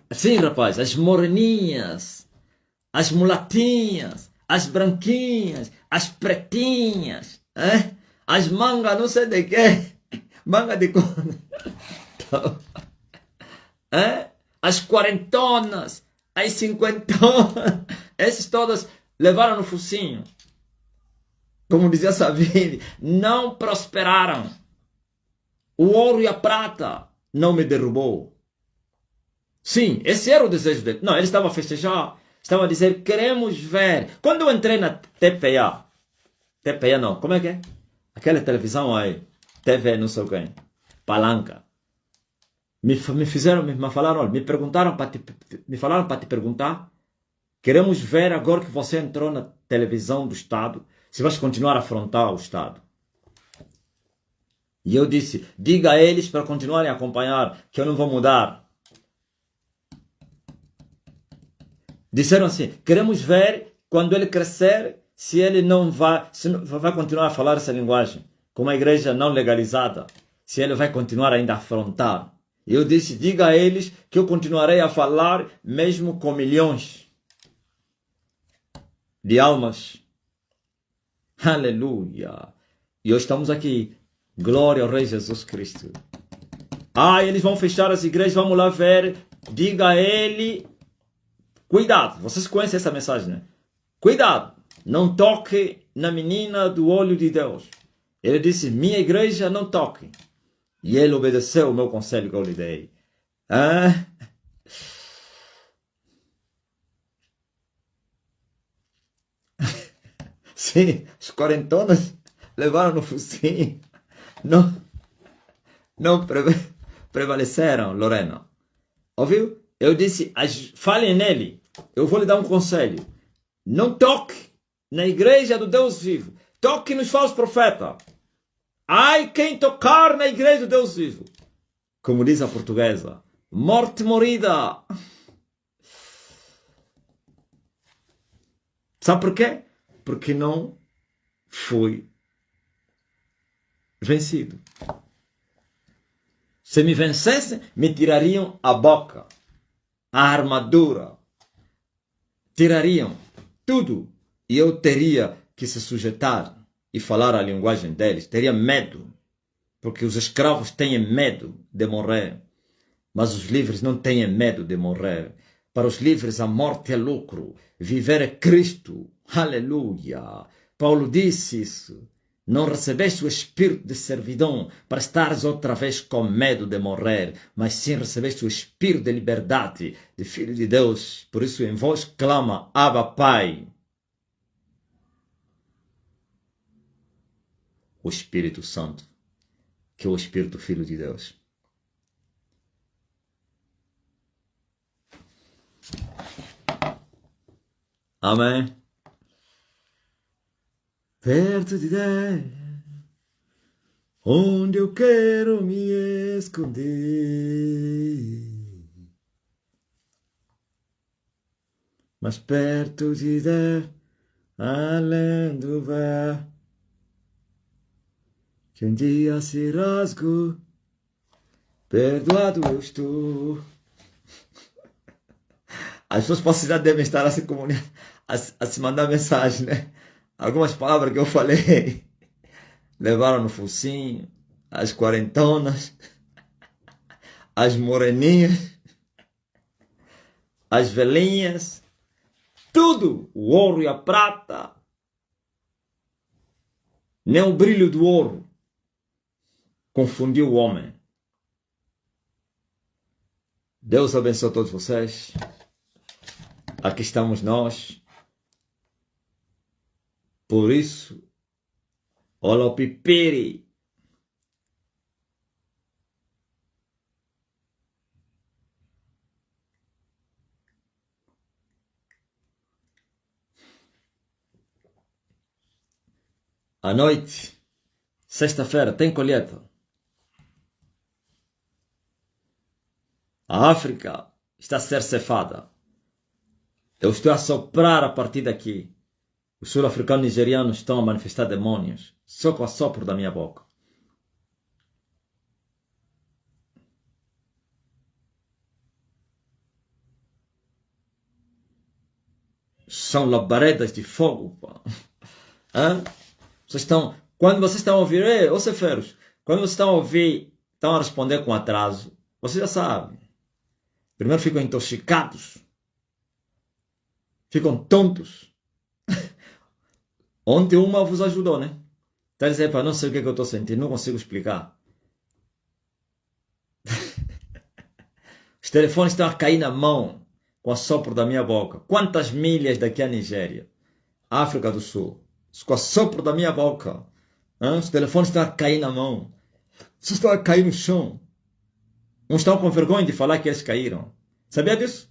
Assim, rapaz, as moreninhas, as mulatinhas, as branquinhas, as pretinhas, as mangas não sei de quê, manga de quando, as quarentonas, As 50, esses todos levaram no focinho. Como dizia Savini, não prosperaram. O ouro e a prata não me derrubou. Sim, esse era o desejo dele. Não, ele estava a festejar, estava a dizer, queremos ver. Quando eu entrei na TPA não, como é que é? Aquela televisão aí, TV não sei o quê, palanca. Me falaram, olha, me falaram para te perguntar, queremos ver agora que você entrou na televisão do Estado, se vais continuar a afrontar o Estado. E eu disse, diga a eles para continuarem a acompanhar, que eu não vou mudar. Disseram assim, queremos ver, quando ele crescer, se ele não vai, se vai continuar a falar essa linguagem, com uma igreja não legalizada, se ele vai continuar ainda a afrontar. E eu disse, diga a eles que eu continuarei a falar, mesmo com milhões de almas. Aleluia! E hoje estamos aqui. Glória ao Rei Jesus Cristo. Eles vão fechar as igrejas, vamos lá ver. Diga a ele. Cuidado, vocês conhecem essa mensagem, né? Cuidado, não toque na menina do olho de Deus. Ele disse, minha igreja não toque. E ele obedeceu o meu conselho que eu lhe dei. Sim, os quarentonas levaram no focinho. Não prevaleceram, Lorena. Ouviu? Eu disse, falem nele. Eu vou lhe dar um conselho. Não toque na igreja do Deus vivo. Toque nos falsos profetas. Ai, quem tocar na igreja do Deus vivo. Como diz a portuguesa. Morte morida. Sabe por quê? Porque não fui vencido. Se me vencessem, me tirariam a boca, a armadura, tirariam tudo. E eu teria que se sujeitar e falar a linguagem deles. Teria medo, porque os escravos têm medo de morrer, mas os livres não têm medo de morrer. Para os livres a morte é lucro, viver é Cristo. Aleluia! Paulo disse isso. Não recebeste o espírito de servidão para estares outra vez com medo de morrer, mas sim recebeste o espírito de liberdade, de Filho de Deus. Por isso em vós clama, Abba, Pai. O Espírito Santo, que é o Espírito Filho de Deus. Amém. Perto de Deus, onde eu quero me esconder, mas perto de Deus, além do véu, que um dia se rasgou, perdoado eu estou. As pessoas já devem estar a se comunicar, a se mandar mensagem, né? Algumas palavras que eu falei levaram no focinho, as quarentonas, as moreninhas, as velhinhas, tudo, o ouro e a prata, nem o brilho do ouro confundiu o homem. Deus abençoe todos vocês. Aqui estamos nós. Por isso, olha o pipiri. À noite, sexta-feira, tem colheita. A África está a ser cefada. Eu estou a soprar a partir daqui. Os sul-africanos nigerianos estão a manifestar demônios, só com a sopro da minha boca. São labaredas de fogo. Vocês estão, quando vocês estão a ouvir, ô ceferos, quando vocês estão a ouvir, estão a responder com atraso, vocês já sabem. Primeiro ficam intoxicados. Ficam tontos. Ontem uma vos ajudou, né? Está a dizer, não sei o que eu estou sentindo, não consigo explicar. Os telefones estão a cair na mão com o assopro da minha boca. Quantas milhas daqui à Nigéria? África do Sul. Com o assopro da minha boca. Os telefones estão a cair na mão. Vocês estão a cair no chão. Uns estão com vergonha de falar que eles caíram. Sabia disso?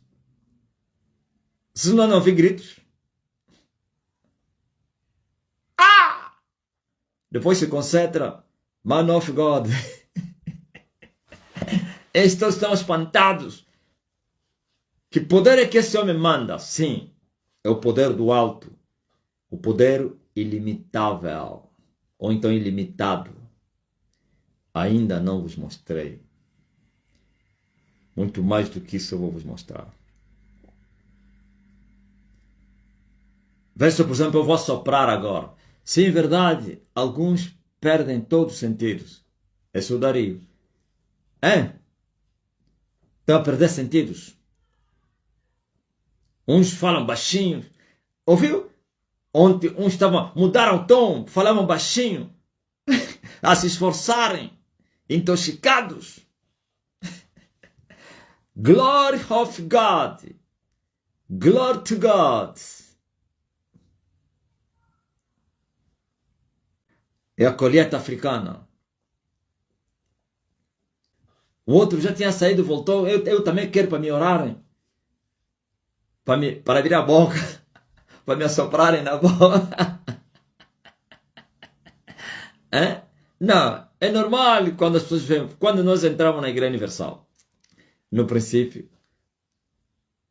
Vocês não ouvem gritos? Depois se concentra. Man of God. Estes estão espantados. Que poder é que esse homem manda? Sim, é o poder do alto. O poder ilimitável. Ou então ilimitado. Ainda não vos mostrei. Muito mais do que isso eu vou vos mostrar. Veja, por exemplo, eu vou soprar agora. Se em verdade alguns perdem todos os sentidos. É sudario. Estão a perder sentidos. Uns falam baixinho. Ouviu? Ontem uns mudaram o tom, falavam baixinho. A se esforçarem. Intoxicados. Glory of God. Glory to God. É a colheita africana. O outro já tinha saído, voltou. Eu também quero para me orarem. Para virar a boca. Para me assoprarem na boca. Não, é normal quando as pessoas veem. Quando nós entramos na Igreja Universal. No princípio.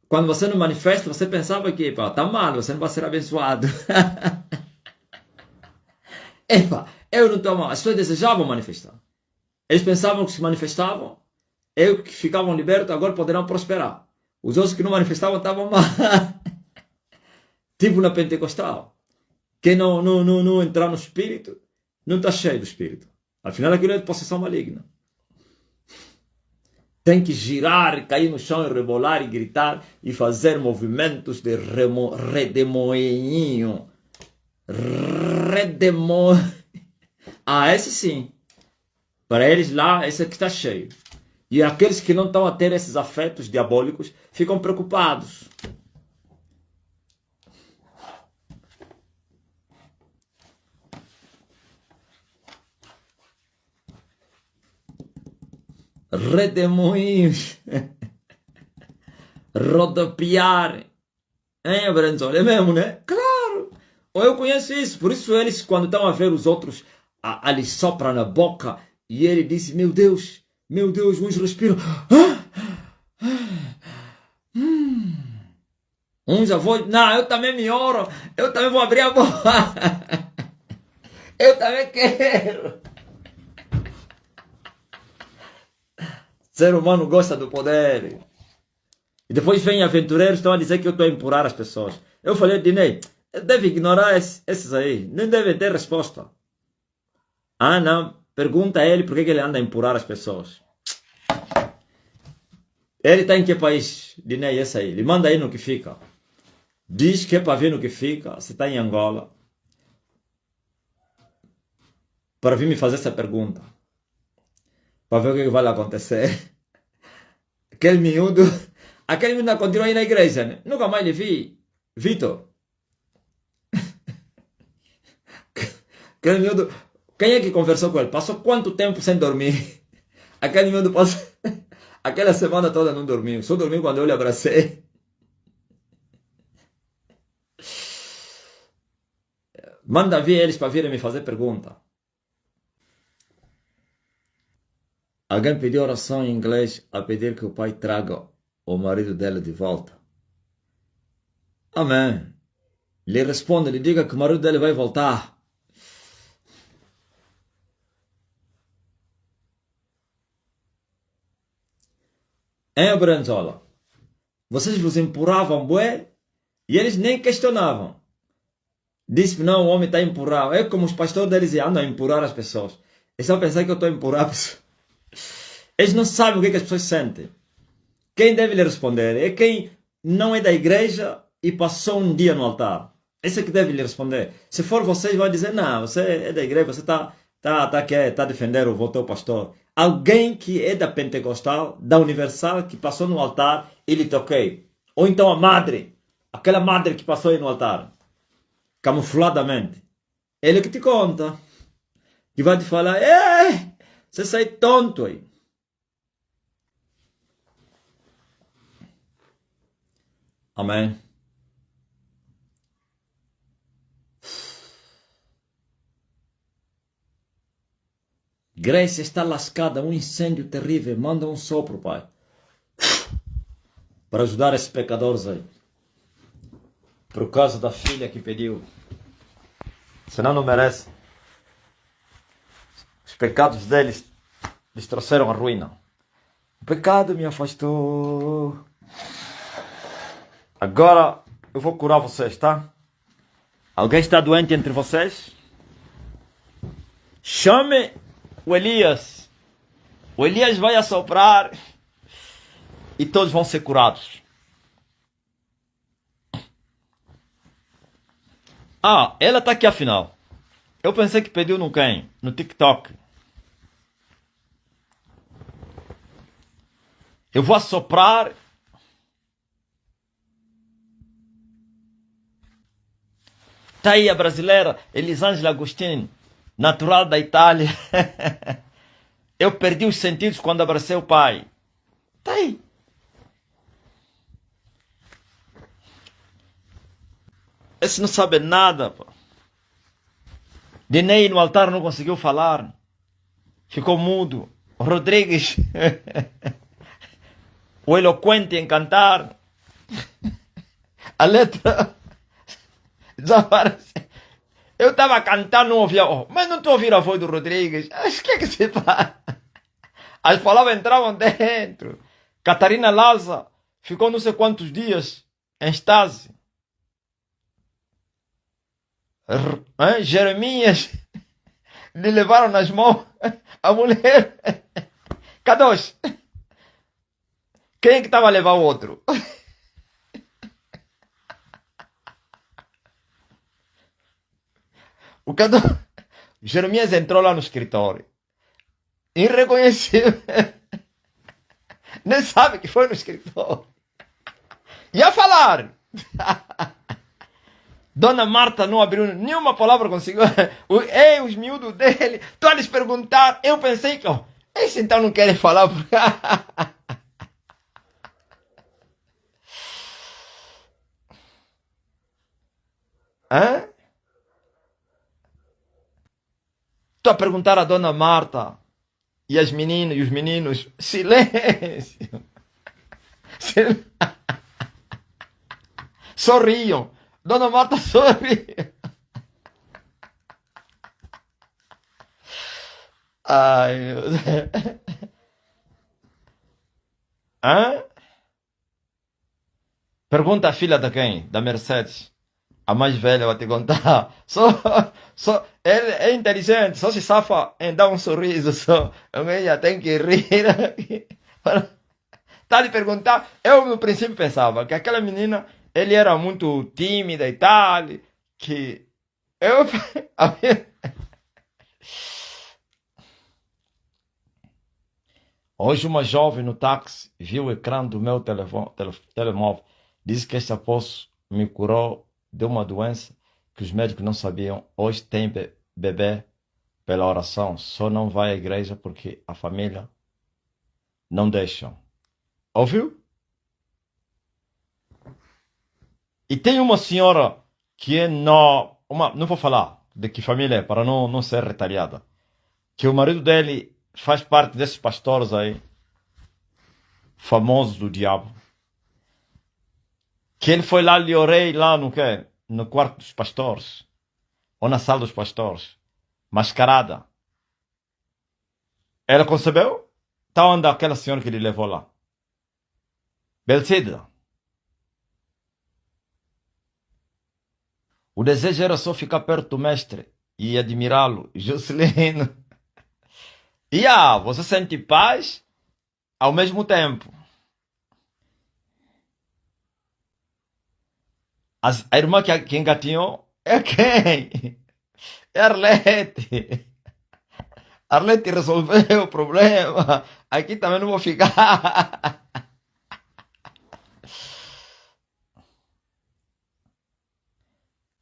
Quando você não manifesta, você pensava que está mal, você não vai ser abençoado. Eu não estou mal. As pessoas desejavam manifestar. Eles pensavam que se manifestavam, que ficavam libertos, agora poderão prosperar. Os outros que não manifestavam estavam mal. Tipo na Pentecostal. Quem não entrar no Espírito, não está cheio do Espírito. Afinal, aquilo é de possessão maligna. Tem que girar, cair no chão e rebolar e gritar e fazer movimentos de redemoinho. Esse sim. Para eles lá, esse aqui está cheio. E aqueles que não estão a ter esses afetos diabólicos ficam preocupados. Redemoinhos. Rodopiar. Brenzol? É mesmo, né? Claro. Eu conheço isso. Por isso eles, quando estão a ver os outros, ali sopra na boca. E ele disse, meu Deus, uns respiram. Uns já vão, não, eu também me oro. Eu também vou abrir a boca. Eu também quero. Ser humano gosta do poder. E depois vem aventureiros, estão a dizer que eu estou a empurrar as pessoas. Eu falei, Dinei, deve ignorar esses aí. Nem deve ter resposta. Não. Pergunta a ele por que ele anda a empurrar as pessoas. Ele está em que país? Dinei, esse aí. Ele manda aí no que fica. Diz que é para ver no que fica. Você está em Angola. Para vir me fazer essa pergunta. Para ver o que vai acontecer. Aquele miúdo continua aí na igreja, né? Nunca mais lhe vi. Vitor. Aquele miúdo. Quem é que conversou com ele? Passou quanto tempo sem dormir? Aquele miúdo passou. Aquela semana toda não dormiu. Só dormiu quando eu lhe abracei. Manda vir eles para virem me fazer pergunta. Alguém pediu oração em inglês a pedir que o pai traga o marido dela de volta. Amém. Lhe responde, lhe diga que o marido dele vai voltar. Branzola, vocês vos empurravam bué e eles nem questionavam. Disse que não, o homem está a empurrar. É como os pastores deles andam a empurrar as pessoas. Eles só pensam que eu estou a empurrar as pessoas. Eles não sabem o que as pessoas sentem. Quem deve lhe responder é quem não é da igreja e passou um dia no altar? Esse é que deve lhe responder. Se for vocês, vão dizer, não, você é da igreja, você tá a defender o voto ao pastor. Alguém que é da Pentecostal, da Universal, que passou no altar e lhe toquei. Ou então a madre, aquela madre que passou aí no altar, camufladamente. Ele que te conta. Que vai te falar, você sai tonto aí. Amém. Grace está lascada, um incêndio terrível. Manda um sopro, Pai. Para ajudar esses pecadores aí. Por causa da filha que pediu. Senão não merece. Os pecados deles lhes trouxeram a ruína. O pecado me afastou. Agora eu vou curar vocês, tá? Alguém está doente entre vocês? Chame o Elias. O Elias vai assoprar e todos vão ser curados. Ah, ela está aqui afinal. Eu pensei que pediu no quem? No TikTok. Eu vou assoprar. Tá aí a brasileira Elisângela Agostini, natural da Itália. Eu perdi os sentidos quando abracei o pai. Tá aí. Esse não sabe nada, pô. Dinei no altar não conseguiu falar. Ficou mudo. Rodrigues, o eloquente em cantar. A letra desaparece. Eu estava cantando, não ouvia. Oh, mas não estou ouvindo a voz do Rodrigues. O que é que se faz? As palavras entravam dentro. Catarina Laza ficou não sei quantos dias em estase. Jeremias lhe levaram nas mãos a mulher. K2. Quem é que estava a levar o outro? O K2. Jeremias entrou lá no escritório. Irreconhecível. Nem sabe que foi no escritório. Ia falar. Dona Marta não abriu nenhuma palavra consigo. Os miúdos dele, estão a lhes perguntar. Eu pensei que, esse então não querem falar. Hã? Estou a perguntar a Dona Marta e as meninas e os meninos. Silêncio. Sorriam. Dona Marta sorria. Ai, meu Deus. Hã? Pergunta a filha da quem? Da Mercedes. A mais velha vai te contar. Ele é inteligente, só se safa em dar um sorriso. Só. Ela tem que rir. Tá de perguntar. Eu no princípio pensava que aquela menina, ele era muito tímida e tal. Que eu. Hoje uma jovem no táxi viu o ecrã do meu telemóvel. Disse que este apóstolo me curou de uma doença que os médicos não sabiam. Hoje tem bebê pela oração. Só não vai à igreja porque a família não deixa. Ouviu? E tem uma senhora que é não vou falar de que família é, para não ser retalhada. Que o marido dele faz parte desses pastores aí, famosos do diabo. Que ele foi lá, lhe orei lá no quê? No quarto dos pastores. Ou na sala dos pastores. Mascarada. Ela concebeu? Tá onde aquela senhora que lhe levou lá? Belcida. O desejo era só ficar perto do mestre e admirá-lo. Juscelino. Você sente paz ao mesmo tempo. A irmã que engatinhou é quem? É Arlete. Arlete resolveu o problema. Aqui também não vou ficar.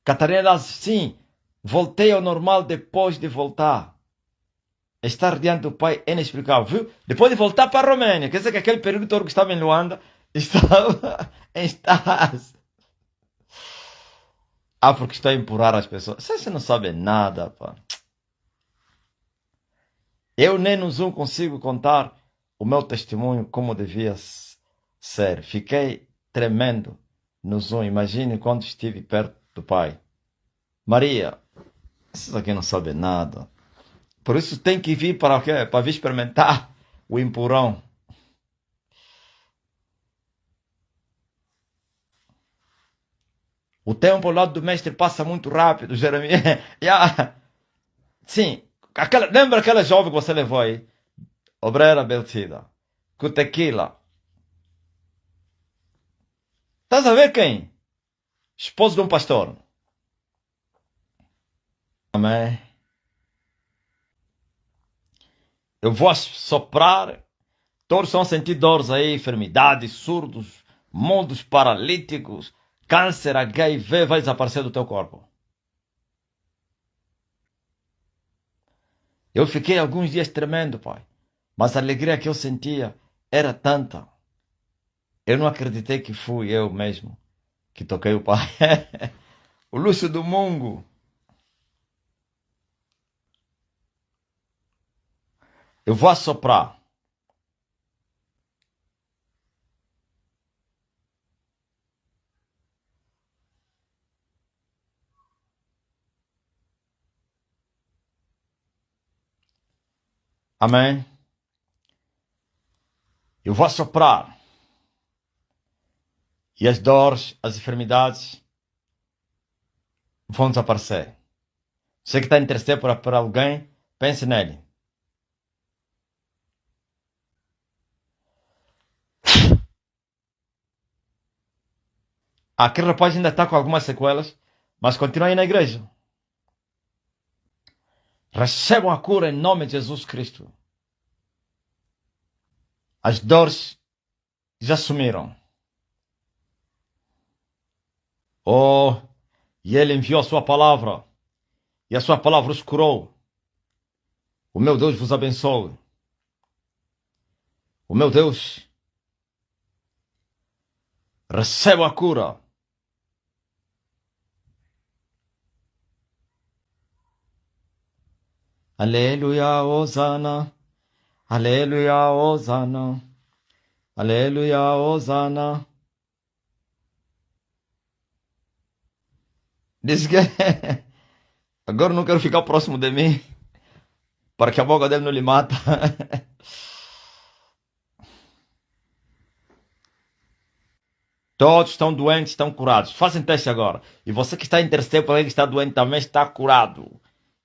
Catarina diz, sim, voltei ao normal depois de voltar. Estar diante do Pai é inexplicável, viu? Depois de voltar para a Romênia, quer dizer que aquele período todo que estava em Luanda, estava em estase. Ah, porque estou a empurrar as pessoas. Você não sabe nada, pá. Eu nem no Zoom consigo contar o meu testemunho como devia ser. Fiquei tremendo no Zoom. Imagine quando estive perto do Pai. Maria, esses aqui não sabem nada. Por isso tem que vir para o quê? Para vir experimentar o empurrão. O tempo ao lado do mestre passa muito rápido, Jeremias. Yeah. Sim, lembra aquela jovem que você levou aí? Obreira Belcida. Com tequila. Estás a ver quem? Esposo de um pastor. Amém. Eu vou soprar. Todos vão sentir dores aí, enfermidades, surdos, mundos paralíticos, câncer, HIV vai desaparecer do teu corpo. Eu fiquei alguns dias tremendo, pai. Mas a alegria que eu sentia era tanta. Eu não acreditei que fui eu mesmo que toquei o pai. O Lúcio do Mungo. Eu vou assoprar. Amém? Eu vou assoprar. E as dores, as enfermidades vão desaparecer. Você que está interessado por alguém, pense nele. Aquele rapaz ainda está com algumas sequelas, mas continua aí na igreja. Recebam a cura em nome de Jesus Cristo. As dores já sumiram. Oh, e Ele enviou a sua palavra, e a sua palavra os curou. O meu Deus vos abençoe. O meu Deus receba a cura. Aleluia, Hosana. Aleluia, Hosana. Aleluia, Hosana. Diz que agora não quero ficar próximo de mim, para que a boca dele não lhe mata. Todos estão doentes, estão curados. Façam teste agora. E você que está interessado por alguém que está doente também está curado.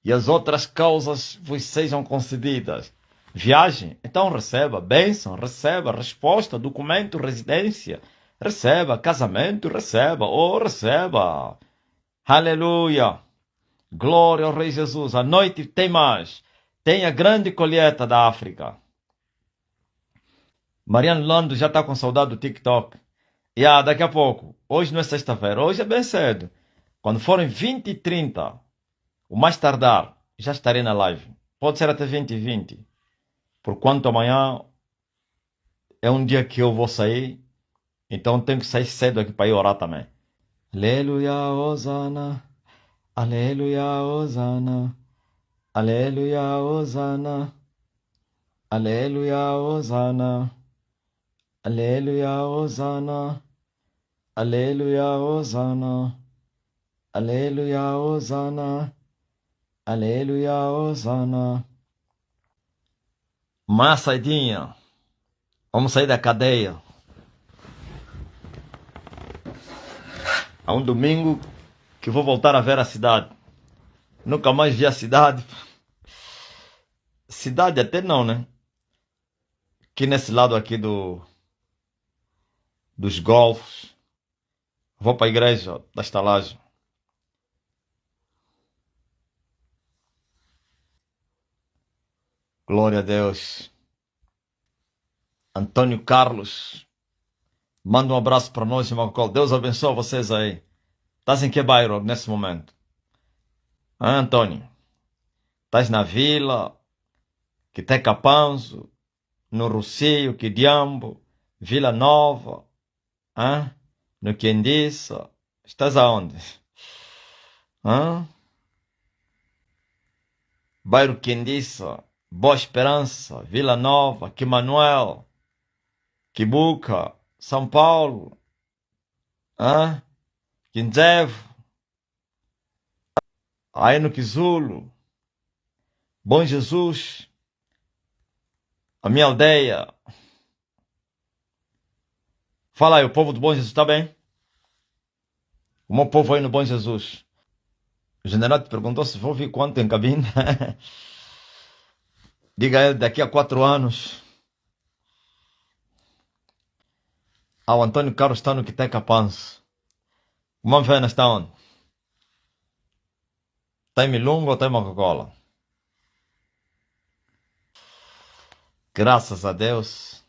E as outras causas vos sejam concedidas. Viagem? Então receba. Bênção? Receba. Resposta? Documento? Residência? Receba. Casamento? Receba. Oh, receba. Aleluia. Glória ao Rei Jesus. À noite tem mais. Tem a grande colheita da África. Mariano Lando já está com saudade do TikTok. Daqui a pouco. Hoje não é sexta-feira. Hoje é bem cedo. Quando forem 20h30, o mais tardar, já estarei na live. Pode ser até 20h20. Porquanto amanhã é um dia que eu vou sair. Então tenho que sair cedo aqui para ir orar também. Aleluia, Hosana. Aleluia, Hosana. Aleluia, Hosana. Aleluia, Hosana. Aleluia, Hosana. Aleluia, Hosana. Aleluia, Hosana. Aleluia, Hosana. Uma saidinha. Vamos sair da cadeia. Há um domingo que vou voltar a ver a cidade. Nunca mais vi a cidade. Cidade até não, né? Aqui nesse lado aqui dos golfos. Vou para a igreja da estalagem. Glória a Deus. Antônio Carlos, manda um abraço para nós, irmão Cole. Deus abençoe vocês aí. Estás em que bairro nesse momento? Antônio? Estás na Vila, que tem Capanzo, no Rocio, que Diambo, Vila Nova, no Quendiça? Estás aonde? Bairro Quendiça, Boa Esperança, Vila Nova, que Manuel, Quibuca, São Paulo, Quinzevo, aí no Quizulu, Bom Jesus, a minha aldeia. Fala aí, o povo do Bom Jesus está bem? O meu povo aí no Bom Jesus. O general te perguntou se vou vir quanto em cabine. Diga a ele, daqui a 4 anos. O Antônio Carlos está no Quiteca Panço. O Manfena está onde? Está em Milungo ou está em Coca-Cola? Graças a Deus.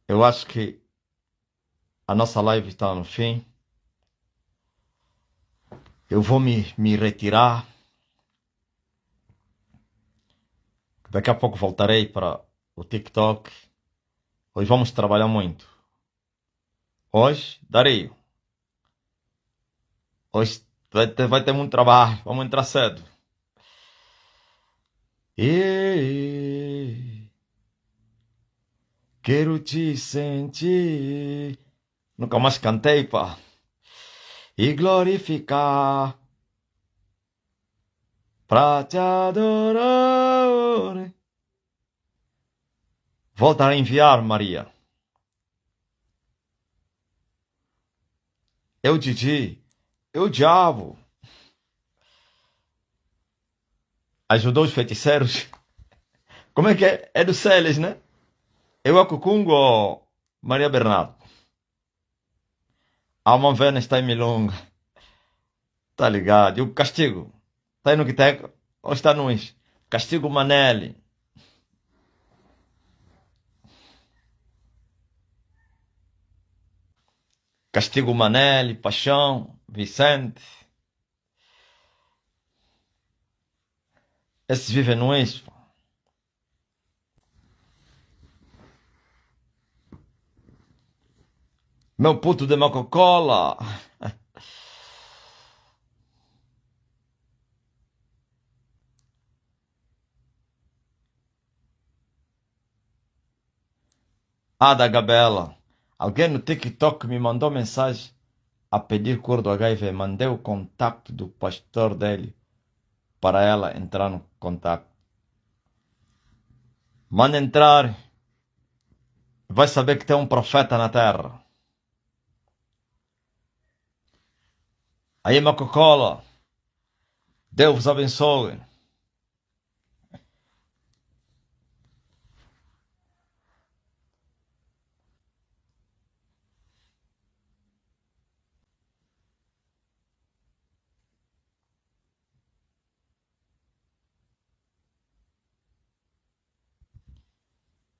Eu acho que a nossa live está no fim. Eu vou me retirar. Daqui a pouco voltarei para o TikTok. Hoje vamos trabalhar muito. Hoje, Dario. Hoje vai ter muito trabalho. Vamos entrar cedo. Quero te sentir. Nunca mais cantei, pá. E glorificar. Pra te adorar. Volta a enviar, Maria. Eu, Didi. Eu, diabo. Ajudou os feiticeiros. Como é que é? É do Celes, né? Eu, a Cucungo ou Maria Bernardo? A Manvena está em Milonga. Tá ligado? E o Castigo? Está aí no Quiteco? Ou está no Is? Castigo Manelli. Castigo Manelli, Paixão, Vicente. Esses vivem no Is. Meu puto de Coca-Cola. Da Gabela. Alguém no TikTok me mandou mensagem a pedir cor do HIV. Mandei o contato do pastor dele para ela entrar no contato. Manda entrar. Vai saber que tem um profeta na terra. Aí, Coca-Cola. Deus vos abençoe.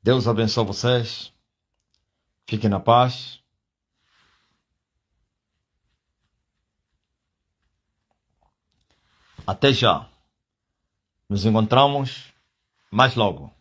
Deus abençoe vocês. Fiquem na paz. Até já. Nos encontramos mais logo.